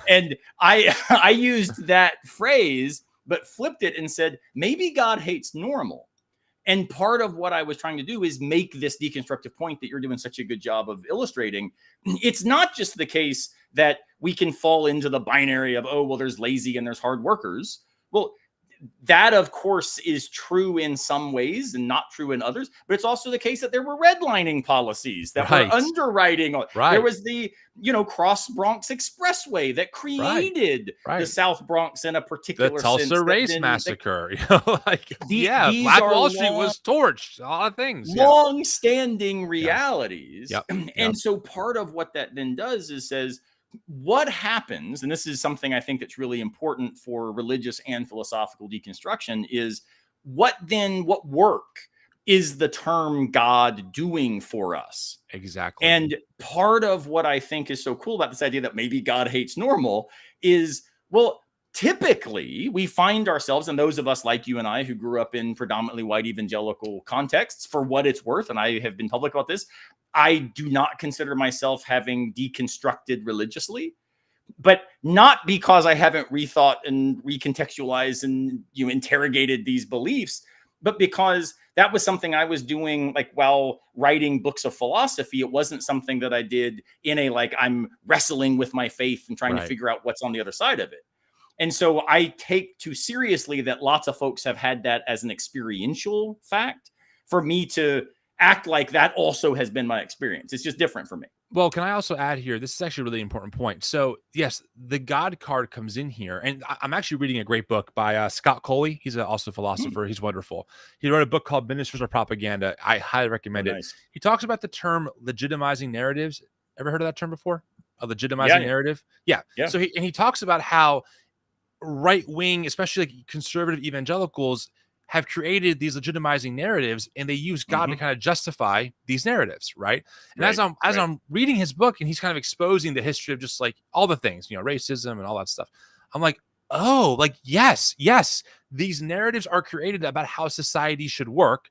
And I used that phrase, but flipped it and said maybe God hates normal. And part of what I was trying to do is make this deconstructive point that you're doing such a good job of illustrating. It's not just the case that we can fall into the binary of, oh, well, there's lazy and there's hard workers. Well, that, of course, is true in some ways and not true in others. But it's also the case that there were redlining policies that were underwriting. There was the, Cross Bronx Expressway that created the South Bronx in a particular the Tulsa sense. Race Massacre. Black Wall Street was torched. A lot of things. Long-standing realities. And so part of what that then does is says, what happens, and this is something I think that's really important for religious and philosophical deconstruction, is what work is the term God doing for us? Exactly. And part of what I think is so cool about this idea that maybe God hates normal is, well, typically we find ourselves, and those of us like you and I who grew up in predominantly white evangelical contexts, for what it's worth, and I have been public about this, I do not consider myself having deconstructed religiously, but not because I haven't rethought and recontextualized and interrogated these beliefs, but because that was something I was doing like while writing books of philosophy. It wasn't something that I did in a like I'm wrestling with my faith and trying to figure out what's on the other side of it. And so I take too seriously that lots of folks have had that as an experiential fact for me to act like that also has been my experience. It's just different for me. Well, can I also add here, this is actually a really important point. So yes, the God card comes in here, and I'm actually reading a great book by Scott Coley. He's also a philosopher. He's wonderful. He wrote a book called Ministers of Propaganda. I highly recommend it. Nice. He talks about the term legitimizing narratives. Ever heard of that term before? A legitimizing narrative? Yeah. So he talks about how right-wing, especially like conservative evangelicals, have created these legitimizing narratives, and they use God to kind of justify these narratives, right? And as I'm reading his book, and he's kind of exposing the history of just like all the things, racism and all that stuff, I'm like, oh, like yes, these narratives are created about how society should work.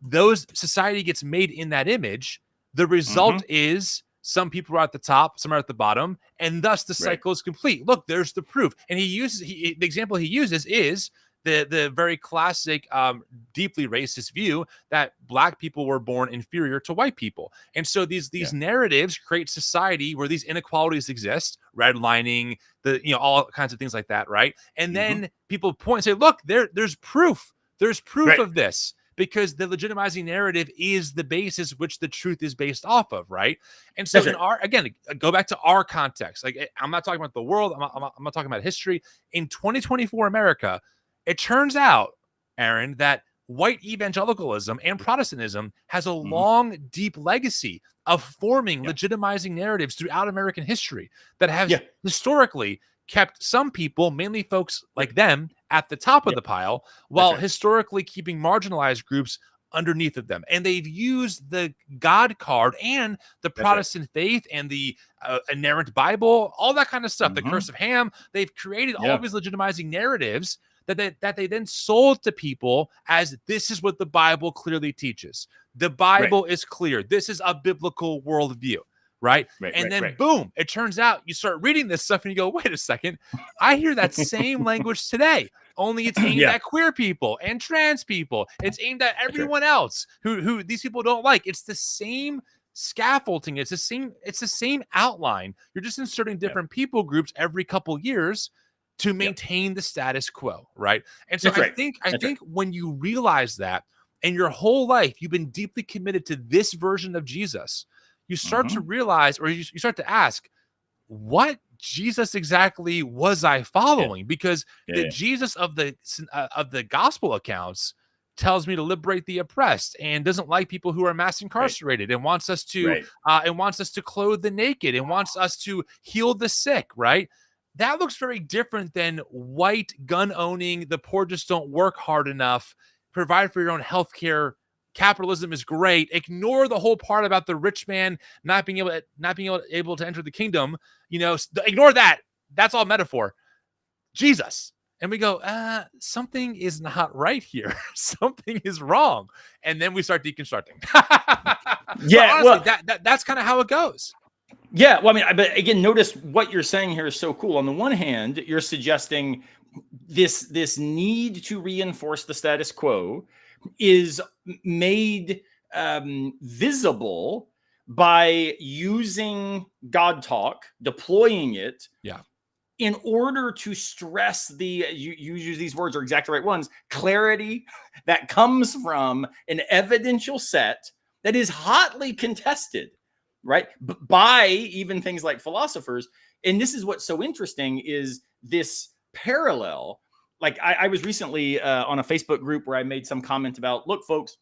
Those society gets made in that image. The result is some people are at the top, some are at the bottom, and thus the cycle is complete. Look, there's the proof. And the example he uses is the very classic, deeply racist view that Black people were born inferior to white people. And so these narratives create society where these inequalities exist, redlining, all kinds of things like that, right? And then people point and say, look, there's proof. There's proof of this, because the legitimizing narrative is the basis which the truth is based off of, right? And so go back to our context. Like, I'm not talking about the world. I'm not talking about history. In 2024 America, it turns out, Aaron, that white evangelicalism and Protestantism has a long, deep legacy of forming legitimizing narratives throughout American history that have historically kept some people, mainly folks like them, at the top of the pile, while historically keeping marginalized groups underneath of them. And they've used the God card and the Protestant faith and the inerrant Bible, all that kind of stuff, the curse of Ham. They've created all of these legitimizing narratives that they then sold to people as this is what the Bible clearly teaches. The Bible is clear. This is a biblical worldview, right? And then boom, it turns out you start reading this stuff and you go, wait a second, I hear that same language today, only it's aimed at queer people and trans people. It's aimed at everyone else who these people don't like. It's the same scaffolding. It's the same outline. You're just inserting different people groups every couple years to maintain the status quo, right? And so I think when you realize that, and your whole life you've been deeply committed to this version of Jesus, you start to realize, or you start to ask, what Jesus exactly was I following? Because the Jesus of the gospel accounts tells me to liberate the oppressed and doesn't like people who are mass incarcerated and wants us to clothe the naked and wants us to heal the sick, right? That looks very different than white gun owning, the poor just don't work hard enough, provide for your own health care, capitalism is great, ignore the whole part about the rich man not being able to enter the kingdom, ignore that. That's all metaphor. Jesus. And we go, something is not right here. Something is wrong. And then we start deconstructing. Honestly, that's kind of how it goes. Yeah, well, I mean, but again, notice what you're saying here is so cool. On the one hand, you're suggesting this need to reinforce the status quo is made visible by using God talk, deploying it, in order to stress you use these words are exactly right ones, clarity that comes from an evidential set that is hotly contested, right? By even things like philosophers. And this is what's so interesting is this parallel. Like I was recently on a Facebook group where I made some comment about, look, folks,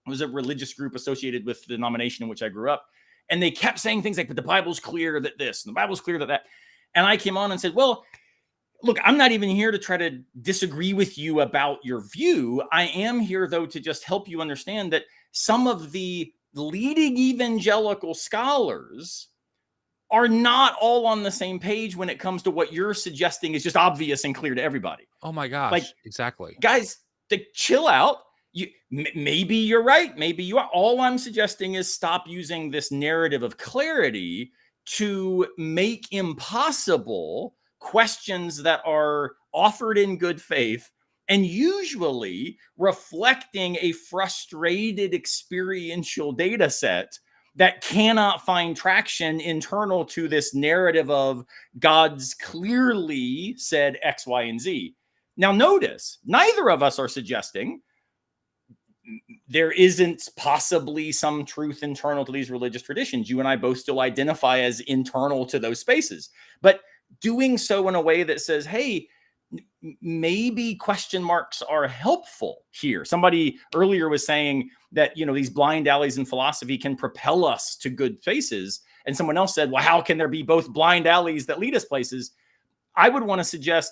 it was a religious group associated with the denomination in which I grew up. And they kept saying things like, but the Bible's clear that this, and the Bible's clear that that. And I came on and said, well, look, I'm not even here to try to disagree with you about your view. I am here, though, to just help you understand that some of the leading evangelical scholars are not all on the same page when it comes to what you're suggesting is just obvious and clear to everybody. Oh my gosh, like, exactly. Guys, chill out. Maybe you're right. Maybe you are. All I'm suggesting is stop using this narrative of clarity to make impossible questions that are offered in good faith and usually reflecting a frustrated experiential data set that cannot find traction internal to this narrative of God's clearly said X, Y, and Z. Now, notice, neither of us are suggesting there isn't possibly some truth internal to these religious traditions. You and I both still identify as internal to those spaces, but doing so in a way that says, hey, maybe question marks are helpful here. Somebody earlier was saying that, these blind alleys in philosophy can propel us to good places. And someone else said, well, how can there be both blind alleys that lead us places? I would want to suggest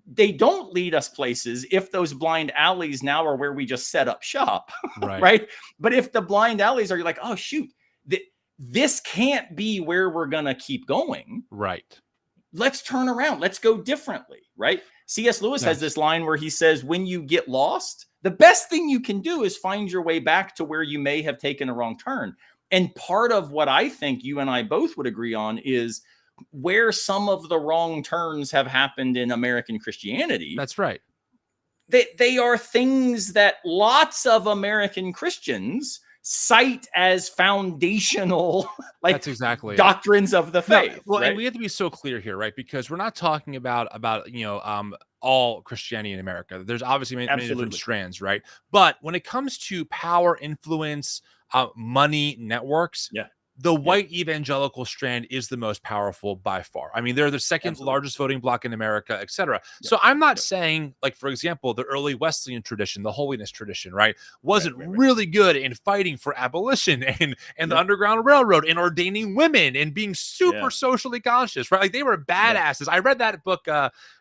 they don't lead us places if those blind alleys now are where we just set up shop, right? But if the blind alleys are, you're like, oh, shoot, this can't be where we're going to keep going. Right. Let's turn around. Let's go differently, right? C.S. Lewis has this line where he says, when you get lost, the best thing you can do is find your way back to where you may have taken a wrong turn. And part of what I think you and I both would agree on is where some of the wrong turns have happened in American Christianity. That's right. They are things that lots of American Christians cite as foundational, that's exactly doctrines of the faith. No, well, right? And we have to be so clear here, right? Because we're not talking about all Christianity in America. There's obviously many different strands, right? But when it comes to power, influence, money, networks, the white evangelical strand is the most powerful by far. I mean, they're the second largest voting bloc in America, et cetera. So I'm not saying, like, for example, the early Wesleyan tradition, the holiness tradition, right, wasn't really good in fighting for abolition and the Underground Railroad and ordaining women and being super socially conscious, right? Like, they were badasses. I read that book,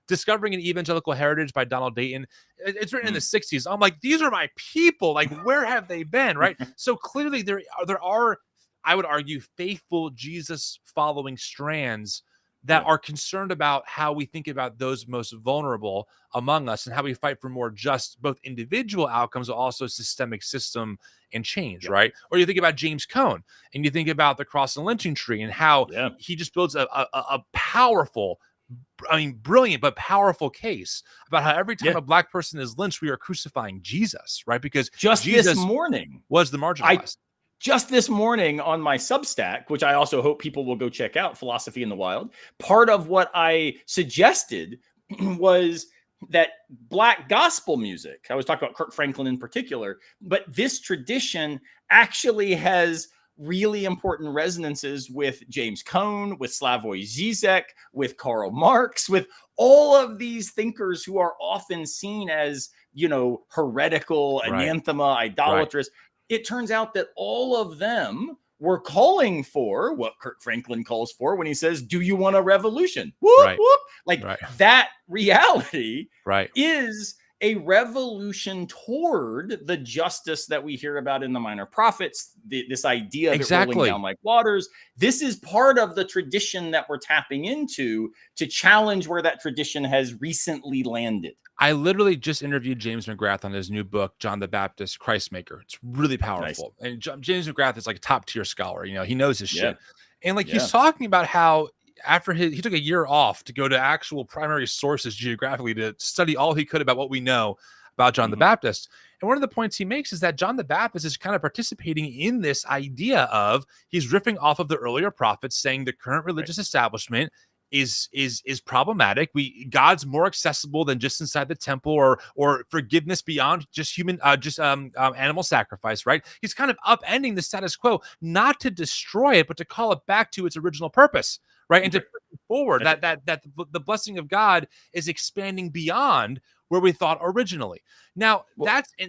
Discovering an Evangelical Heritage by Donald Dayton. It's written in the 60s. I'm like, these are my people. Like, where have they been, right? So clearly there are, I would argue, faithful Jesus following strands that are concerned about how we think about those most vulnerable among us and how we fight for more just both individual outcomes, but also systemic system and change, right? Or you think about James Cone and you think about the cross and lynching tree and how he just builds a powerful, brilliant but powerful case about how every time a black person is lynched, we are crucifying Jesus, right? Because Jesus this morning was the marginalized. Just this morning on my Substack, which I also hope people will go check out, Philosophy in the Wild, part of what I suggested was that black gospel music, I was talking about Kirk Franklin in particular, but this tradition actually has really important resonances with James Cone, with Slavoj Žižek, with Karl Marx, with all of these thinkers who are often seen as, heretical, anathema, idolatrous. It turns out that all of them were calling for what Kirk Franklin calls for when he says, do you want a revolution? Whoop, whoop. Like that reality is a revolution toward the justice that we hear about in the Minor Prophets, this idea of it rolling down like waters. This is part of the tradition that we're tapping into to challenge where that tradition has recently landed. I literally just interviewed James McGrath on his new book, John the Baptist, Christmaker. It's really powerful. Nice. And James McGrath is like a top tier scholar. He knows his shit. And he's talking about how after he took a year off to go to actual primary sources geographically to study all he could about what we know about John the Baptist. And one of the points he makes is that John the Baptist is kind of participating in this idea of he's riffing off of the earlier prophets, saying the current religious establishment is problematic. God's more accessible than just inside the temple or forgiveness beyond just animal sacrifice, right? He's kind of upending the status quo, not to destroy it, but to call it back to its original purpose, right? And to push forward that the blessing of God is expanding beyond where we thought originally. Now,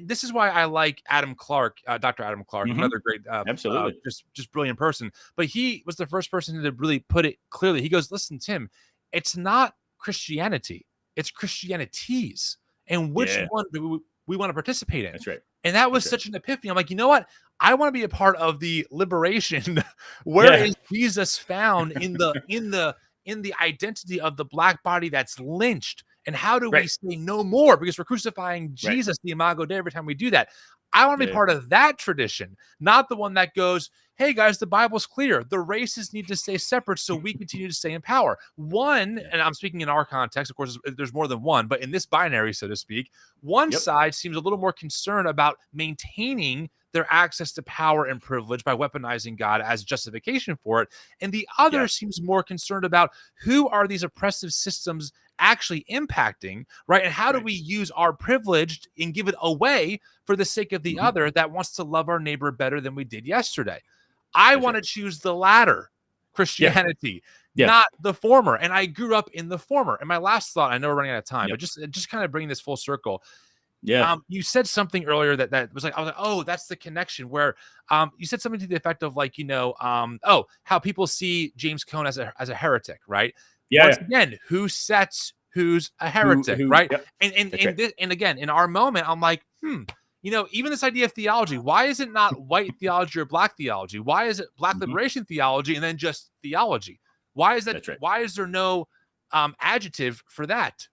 this is why I like Adam Clark, Dr. Adam Clark, another great, absolutely, just brilliant person. But he was the first person to really put it clearly. He goes, listen, Tim, it's not Christianity, it's Christianities. And which one do we want to participate in? That's right. And that was such an epiphany. I'm like, you know what? I want to be a part of the liberation. Where is Jesus found in the identity of the black body that's lynched? And how do we say no more? Because we're crucifying Jesus, the Imago Dei, every time we do that. I want to be part of that tradition, not the one that goes, hey guys, the Bible's clear. The races need to stay separate so we continue to stay in power. And I'm speaking in our context, of course, there's more than one, but in this binary, so to speak, one side seems a little more concerned about maintaining their access to power and privilege by weaponizing God as justification for it. And the other seems more concerned about who are these oppressive systems actually impacting, right? And how do we use our privilege and give it away for the sake of the other that wants to love our neighbor better than we did yesterday? I want to choose the latter, Christianity, not the former. And I grew up in the former. And my last thought, I know we're running out of time, but just kind of bringing this full circle. You said something earlier that was like, I was like, oh, that's the connection where you said something to the effect of like, how people see James Cone as a heretic, right? Once again, who sets who's a heretic, right? And again, in our moment, I'm like, even this idea of theology, why is it not white theology or black theology? Why is it black liberation theology and then just theology? Why is that? Why is there no adjective for that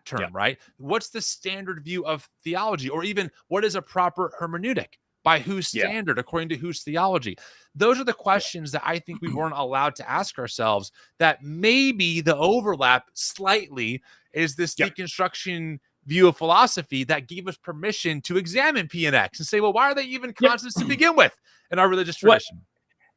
term, right? What's the standard view of theology? Or even what is a proper hermeneutic? By whose standard, according to whose theology? Those are the questions that I think we weren't allowed to ask ourselves, that maybe the overlap slightly is this deconstruction view of philosophy that gave us permission to examine P and X and say, well, why are they even constants to begin with in our religious tradition?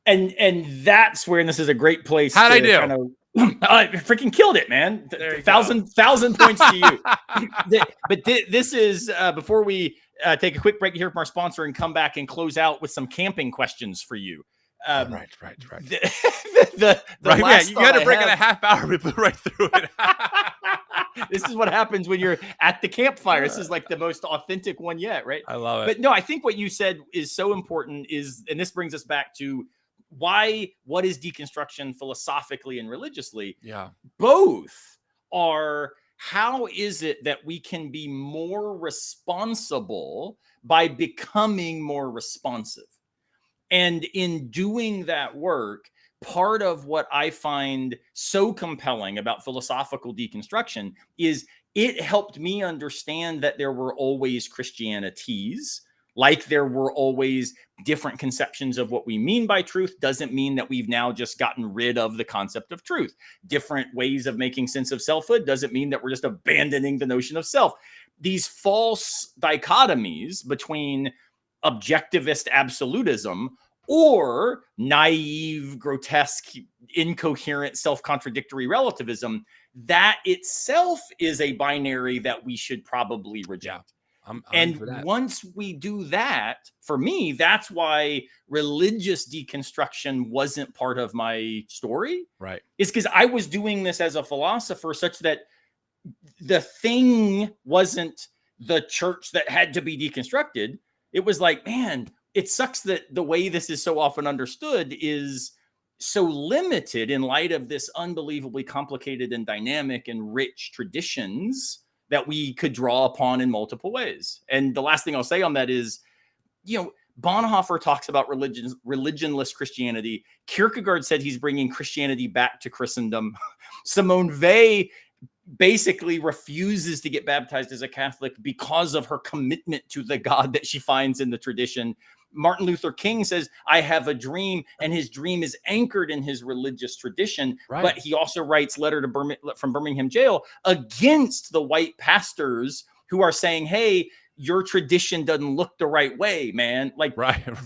And that's where, and this is a great place. How'd I do? I freaking killed it, man. Thousand points to you. But this is before we take a quick break here from our sponsor and come back and close out with some camping questions for you. Right. The you got to break in a half hour. We blew right through it. This is what happens when you're at the campfire. This is like the most authentic one yet, right? I love it. But no, I think what you said is so important and this brings us back to what is deconstruction philosophically and religiously? Both are, how is it that we can be more responsible by becoming more responsive? And in doing that work, part of what I find so compelling about philosophical deconstruction is it helped me understand that there were always Christianities, like there were always different conceptions of what we mean by truth. Doesn't mean that we've now just gotten rid of the concept of truth. Different ways of making sense of selfhood doesn't mean that we're just abandoning the notion of self. These false dichotomies between objectivist absolutism or naive, grotesque, incoherent, self-contradictory relativism, that itself is a binary that we should probably reject. And once we do that, for me, that's why religious deconstruction wasn't part of my story. Right. It's because I was doing this as a philosopher, such that the thing wasn't the church that had to be deconstructed. It was like, man, it sucks that the way this is so often understood is so limited in light of this unbelievably complicated and dynamic and rich traditions that we could draw upon in multiple ways. And the last thing I'll say on that is, Bonhoeffer talks about religionless Christianity. Kierkegaard said he's bringing Christianity back to Christendom. Simone Weil basically refuses to get baptized as a Catholic because of her commitment to the God that she finds in the tradition. Martin Luther King says, I have a dream, and his dream is anchored in his religious tradition. Right. But he also writes letter from Birmingham jail against the white pastors who are saying, hey, your tradition doesn't look the right way, man. Like,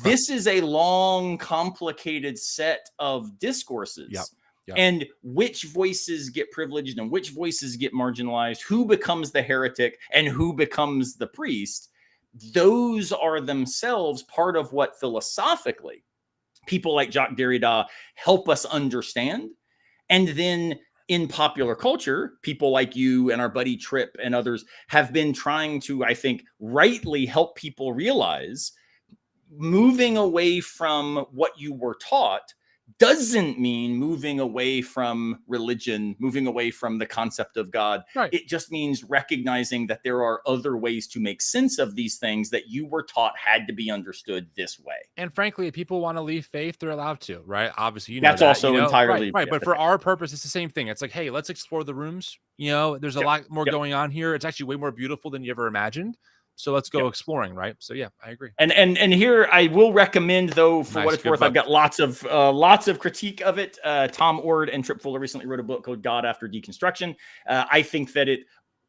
This is a long, complicated set of discourses. Yep. And which voices get privileged and which voices get marginalized, who becomes the heretic and who becomes the priest. Those are themselves part of what philosophically people like Jacques Derrida help us understand. And then in popular culture, people like you and our buddy Tripp and others have been trying to, I think, rightly help people realize moving away from what you were taught doesn't mean moving away from religion, moving away from the concept of God. Right. It just means recognizing that there are other ways to make sense of these things that you were taught had to be understood this way. And frankly, if people want to leave faith, they're allowed to, right? Obviously, that's that, also entirely right. But for our purpose, it's the same thing. It's like, hey, let's explore the rooms. There's a lot more going on here. It's actually way more beautiful than you ever imagined. So let's go exploring, right? So yeah, I agree. And here I will recommend, though, for what it's worth, book. I've got lots of critique of it. Tom Ord and Trip Fuller recently wrote a book called God After Deconstruction. I think that it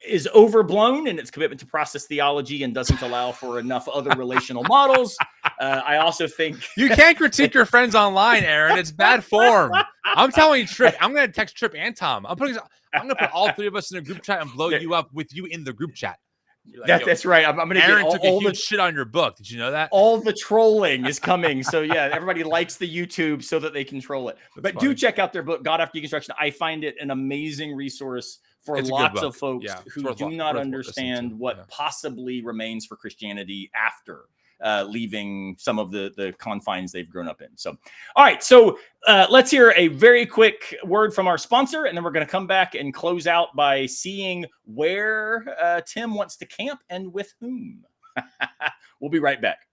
is overblown in its commitment to process theology and doesn't allow for enough other relational models. I also think you can't critique your friends online, Aaron. It's bad form. I'm telling you, Trip. I'm going to text Trip and Tom. I'm going to put all three of us in a group chat and blow you up with you in the group chat. Like, that's right. I'm going to get Aaron took a huge shit on your book. Did you know that? All the trolling is coming. So yeah, everybody likes the YouTube so that they control it. But funny. Do check out their book, God After Deconstruction. I find it an amazing resource for lots of folks who do not understand what possibly remains for Christianity after leaving some of the confines they've grown up in. So, all right. So let's hear a very quick word from our sponsor, and then we're going to come back and close out by seeing where Tim wants to camp and with whom. We'll be right back.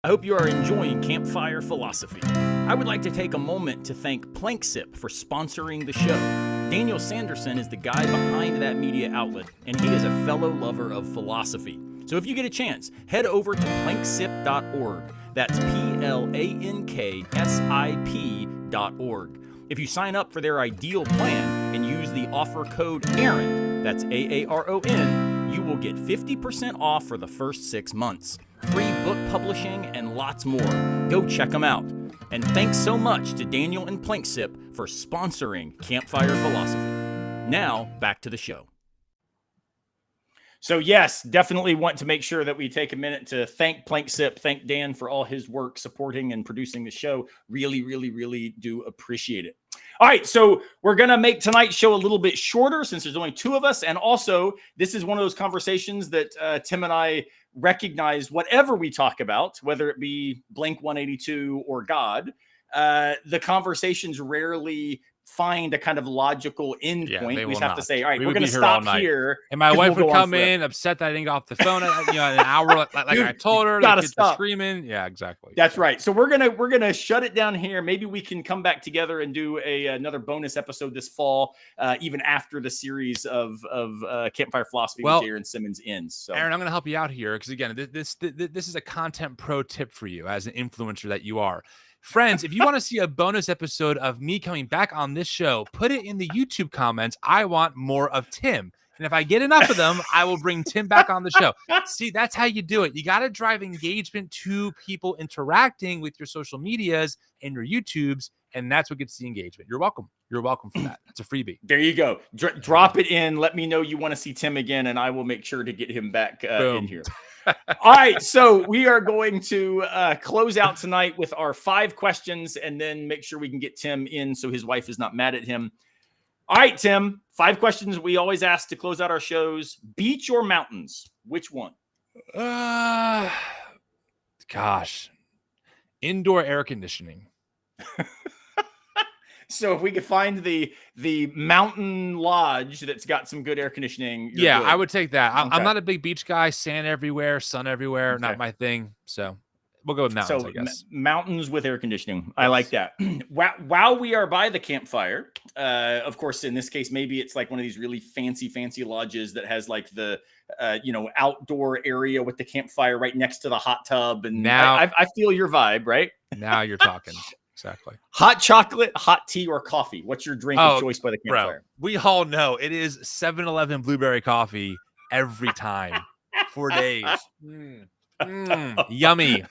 I hope you are enjoying Campfire Philosophy. I would like to take a moment to thank Planksip for sponsoring the show. Daniel Sanderson is the guy behind that media outlet, and he is a fellow lover of philosophy. So if you get a chance, head over to planksip.org. That's PLANKSIP.org. If you sign up for their ideal plan and use the offer code AARON, that's AARON, you will get 50% off for the first 6 months. Free book publishing and lots more. Go check them out. And thanks so much to Daniel and Planksip for sponsoring Campfire Philosophy. Now, back to the show. So yes, definitely want to make sure that we take a minute to thank Planksip, thank Dan for all his work supporting and producing the show. Really, really, really do appreciate it. All right, so we're going to make tonight's show a little bit shorter since there's only two of us. And also, this is one of those conversations that Tim and I recognize whatever we talk about, whether it be Blink-182 or God, the conversations rarely find a kind of logical end point. We just have to say, all right, we're going to stop here. And my wife would come in upset that I didn't get off the phone in an hour. Like dude, I told her, gotta stop screaming. Yeah, exactly. That's right. So we're gonna shut it down here. Maybe we can come back together and do another bonus episode this fall, even after the series of Campfire Philosophy with Aaron Simmons ends. So Aaron, I'm going to help you out here because again, this is a content pro tip for you as an influencer that you are. Friends, if you want to see a bonus episode of me coming back on this show, put it in the YouTube comments. I want more of Tim. And if I get enough of them, I will bring Tim back on the show. See, that's how you do it. You got to drive engagement to people interacting with your social medias and your YouTubes, and that's what gets the engagement. You're welcome. You're welcome for that. It's a freebie. There you go. Drop it in. Let me know you want to see Tim again, and I will make sure to get him back in here. All right, so we are going to close out tonight with our 5 questions and then make sure we can get Tim in so his wife is not mad at him. All right, Tim, 5 questions we always ask to close out our shows. Beach or mountains? Which one? Gosh, indoor air conditioning. So if we could find the mountain lodge that's got some good air conditioning. Yeah, good. I would take that. Okay. I'm not a big beach guy. Sand everywhere, sun everywhere. Okay. Not my thing. So we'll go with mountains, I guess. Mountains with air conditioning. Yes. I like that. While we are by the campfire, of course, in this case, maybe it's like one of these really fancy lodges that has like the outdoor area with the campfire right next to the hot tub. And now I feel your vibe, right? Now you're talking. Exactly. Hot chocolate, hot tea, or coffee? What's your drink of choice by the campfire? Bro, we all know it is 7-Eleven blueberry coffee every time. 4 days. Yummy.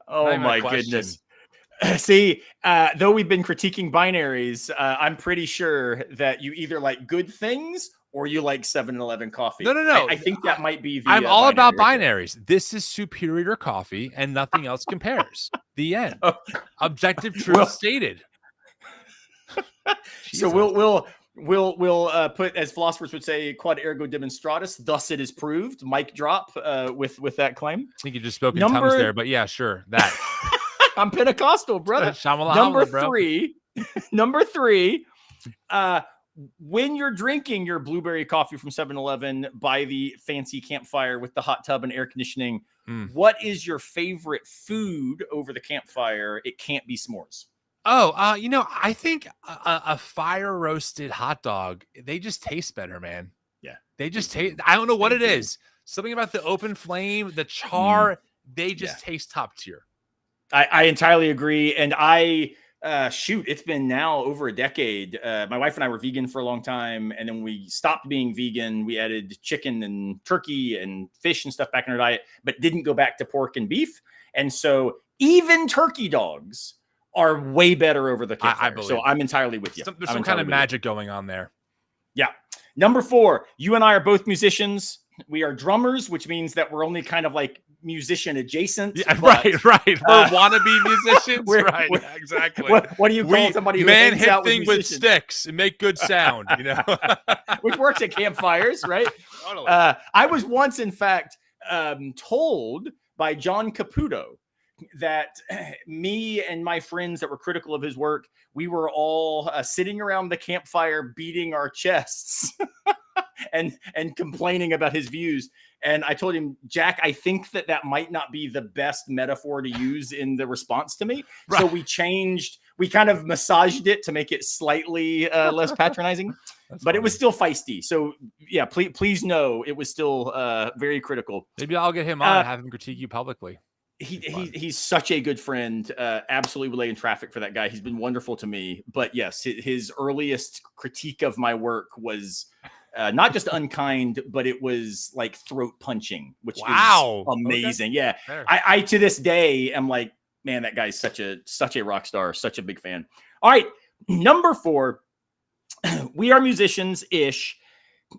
Oh my goodness. See, though we've been critiquing binaries, I'm pretty sure that you either like good things or you like 7-Eleven coffee. No. I think that might be the I'm all about binaries. This is superior coffee and nothing else compares. The end. Objective truth stated. So we'll put, as philosophers would say, quod ergo demonstratus, thus it is proved. Mic drop with that claim. I think you just spoke in tongues there, but yeah, sure. That. I'm Pentecostal, brother. Number Number three. When you're drinking your blueberry coffee from 7-Eleven by the fancy campfire with the hot tub and air conditioning, what is your favorite food over the campfire? It can't be s'mores. Oh, I think a fire roasted hot dog, they just taste better, man. Yeah. They just taste, I don't know what it is. Something about the open flame, the char, they just taste top tier. I entirely agree. And it's been now over a decade. My wife and I were vegan for a long time. And then we stopped being vegan. We added chicken and turkey and fish and stuff back in our diet, but didn't go back to pork and beef. And so even turkey dogs are way better over the campfire. So I'm entirely with you. There's some kind of magic going on there. Yeah. Number 4, you and I are both musicians. We are drummers, which means that we're only kind of like musician adjacent. Yeah, right. We're wannabe musicians. Right. Exactly. What do you call somebody who man hangs hit out thing with sticks and make good sound, which works at campfires, right? Totally. I was once, in fact, told by John Caputo that me and my friends that were critical of his work, we were all sitting around the campfire beating our chests and complaining about his views. And I told him, Jack, I think that might not be the best metaphor to use in the response to me. Right. So we kind of massaged it to make it slightly less patronizing, but funny. It was still feisty. So yeah, please know it was still very critical. Maybe I'll get him on and have him critique you publicly. He's such a good friend. Absolutely will lay in traffic for that guy. He's been wonderful to me. But yes, his earliest critique of my work was not just unkind, but it was like throat punching, which is amazing. Okay. Yeah, I to this day am like, man, that guy's such a rock star, such a big fan. All right, number 4, we are musicians-ish.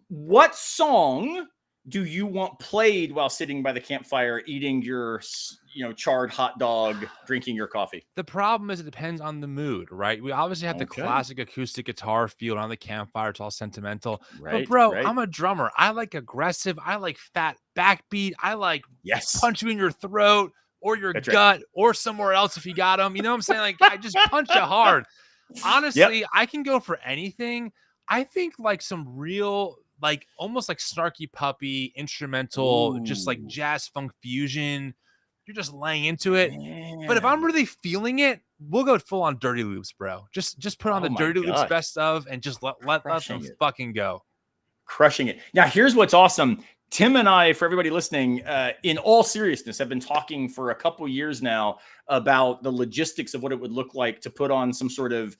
What song do you want played while sitting by the campfire, eating your, charred hot dog, drinking your coffee? The problem is it depends on the mood, right? We obviously have the classic acoustic guitar feel on the campfire. It's all sentimental. Right, but bro, I'm a drummer. I like aggressive. I like fat backbeat. I like punch you in your throat or your gut or somewhere else if you got them. You know what I'm saying? Like, I just punch you hard. Honestly, I can go for anything. I think like some real, like almost like Snarky Puppy instrumental, just like jazz funk fusion. You're just laying into it. Man. But if I'm really feeling it, we'll go full on Dirty Loops, bro. Just put on the Dirty Loops best of and just let them fucking go. Crushing it. Now, here's what's awesome. Tim and I, for everybody listening, in all seriousness, have been talking for a couple years now about the logistics of what it would look like to put on some sort of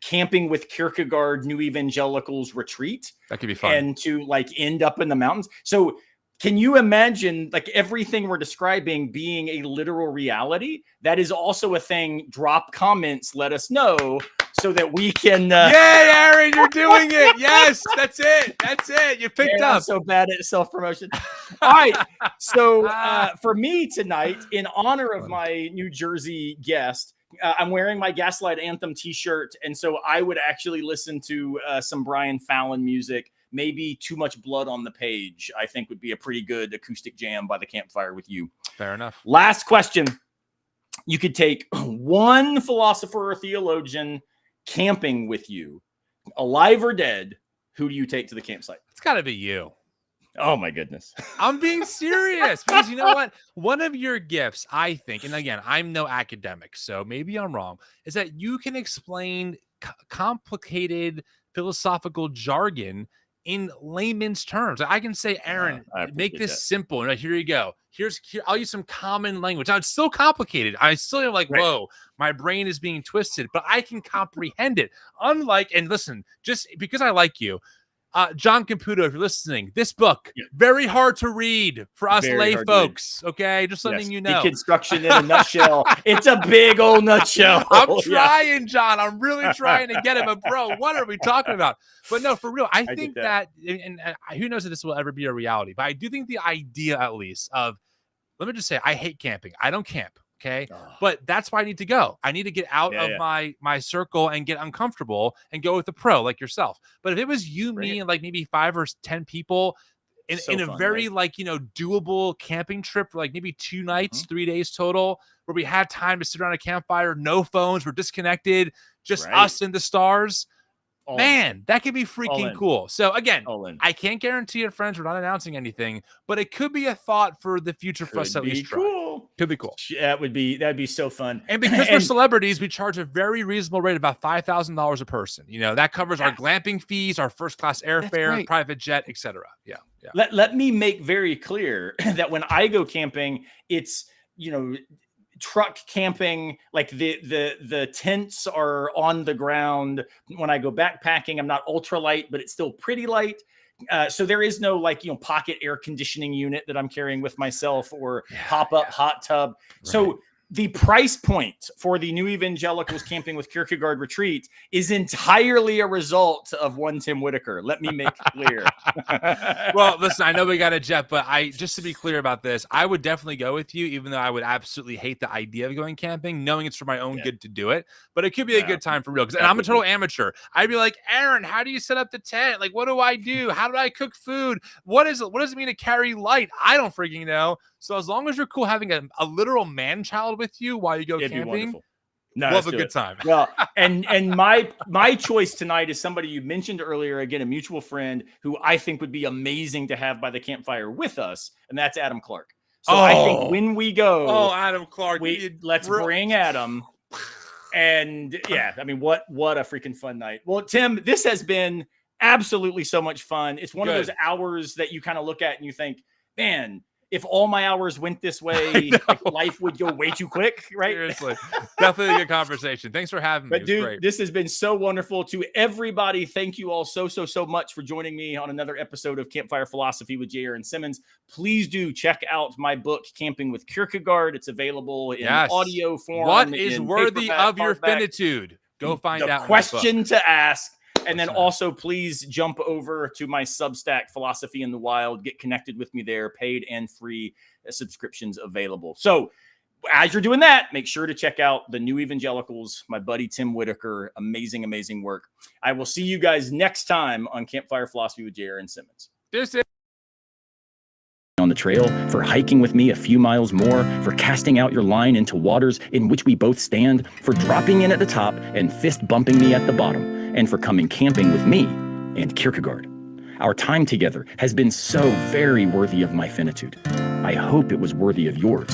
camping with Kierkegaard, New Evangelicals retreat. That could be fun. And to like end up in the mountains. So can you imagine like everything we're describing being a literal reality? That is also a thing. Drop comments, let us know so that we can. Yay, Aaron, you're doing it. Yes, that's it. You picked up. I'm so bad at self-promotion. All right. So for me tonight, in honor of my New Jersey guest, I'm wearing my Gaslight Anthem t-shirt. And so I would actually listen to some Brian Fallon music. Maybe Too Much Blood on the Page, I think would be a pretty good acoustic jam by the campfire with you. Fair enough. Last question. You could take one philosopher or theologian camping with you, alive or dead. Who do you take to the campsite? It's got to be you. Oh, my goodness. I'm being serious because you know what? One of your gifts, I think, and again, I'm no academic, so maybe I'm wrong, is that you can explain complicated philosophical jargon in layman's terms. I can say, Aaron, make this simple. And here you go. Here, I'll use some common language. Now, it's still complicated. I still am like, whoa, my brain is being twisted, but I can comprehend it. Unlike, and listen, just because I like you, John Caputo, if you're listening, this book, very hard to read for us lay folks. Okay, just letting you know. Deconstruction in a nutshell. It's a big old nutshell. I'm trying, John. I'm really trying to get it. But bro, what are we talking about? But no, for real, I think that, and who knows if this will ever be a reality, but I do think the idea, at least, of, let me just say, I hate camping. I don't camp. Okay. But that's why I need to go. I need to get out of my circle and get uncomfortable and go with a pro like yourself. But if it was you, me, and like maybe 5 or 10 people, in a very like, doable camping trip for like maybe 2 nights, 3 days total, where we had time to sit around a campfire, no phones, we're disconnected, just us and the stars. Man, that could be freaking cool. So again, I can't guarantee it, friends. We're not announcing anything, but it could be a thought for the future for us to at least try. Could be cool. That'd be so fun. And because we're celebrities, we charge a very reasonable rate, about $5,000 a person. That covers our glamping fees, our first class airfare, private jet, etc. Yeah. Let me make very clear that when I go camping, it's truck camping, like the tents are on the ground. When I go backpacking, I'm not ultra light, but it's still pretty light. So there is no pocket air conditioning unit that I'm carrying with myself or pop-up hot tub. So the price point for the New Evangelicals Camping with Kierkegaard retreat is entirely a result of one Tim Whitaker. Let me make clear. Well, listen, I know we got a jet, but just to be clear about this, I would definitely go with you, even though I would absolutely hate the idea of going camping, knowing it's for my own good to do it. But it could be a good time for real. And I'm a total amateur. I'd be like, Aaron, how do you set up the tent? Like, what do I do? How do I cook food? What does it mean to carry light? I don't freaking know. So as long as you're cool having a literal man-child with you while you go camping, we'll have a good time. Well, and my choice tonight is somebody you mentioned earlier, again, a mutual friend who I think would be amazing to have by the campfire with us, and that's Adam Clark. So I think when we go, Adam Clark, let's bring Adam. And what a freaking fun night. Well, Tim, this has been absolutely so much fun. It's one of those hours that you kind of look at and you think, man, if all my hours went this way, life would go way too quick, right? Seriously. Definitely a good conversation. Thanks for having me. But dude, this has been so wonderful. To everybody, thank you all so much for joining me on another episode of Campfire Philosophy with J. Aaron Simmons. Please do check out my book, Camping with Kierkegaard. It's available in audio form. What is worthy of your finitude? Go find out. The question to ask. And then also, please jump over to my Substack, Philosophy in the Wild. Get connected with me there. Paid and free subscriptions available. So as you're doing that, make sure to check out the New Evangelicals, my buddy Tim Whitaker. Amazing, amazing work. I will see you guys next time on Campfire Philosophy with J. Aaron Simmons. This is on the trail, for hiking with me a few miles more, for casting out your line into waters in which we both stand, for dropping in at the top and fist bumping me at the bottom, and for coming camping with me and Kierkegaard. Our time together has been so very worthy of my finitude. I hope it was worthy of yours.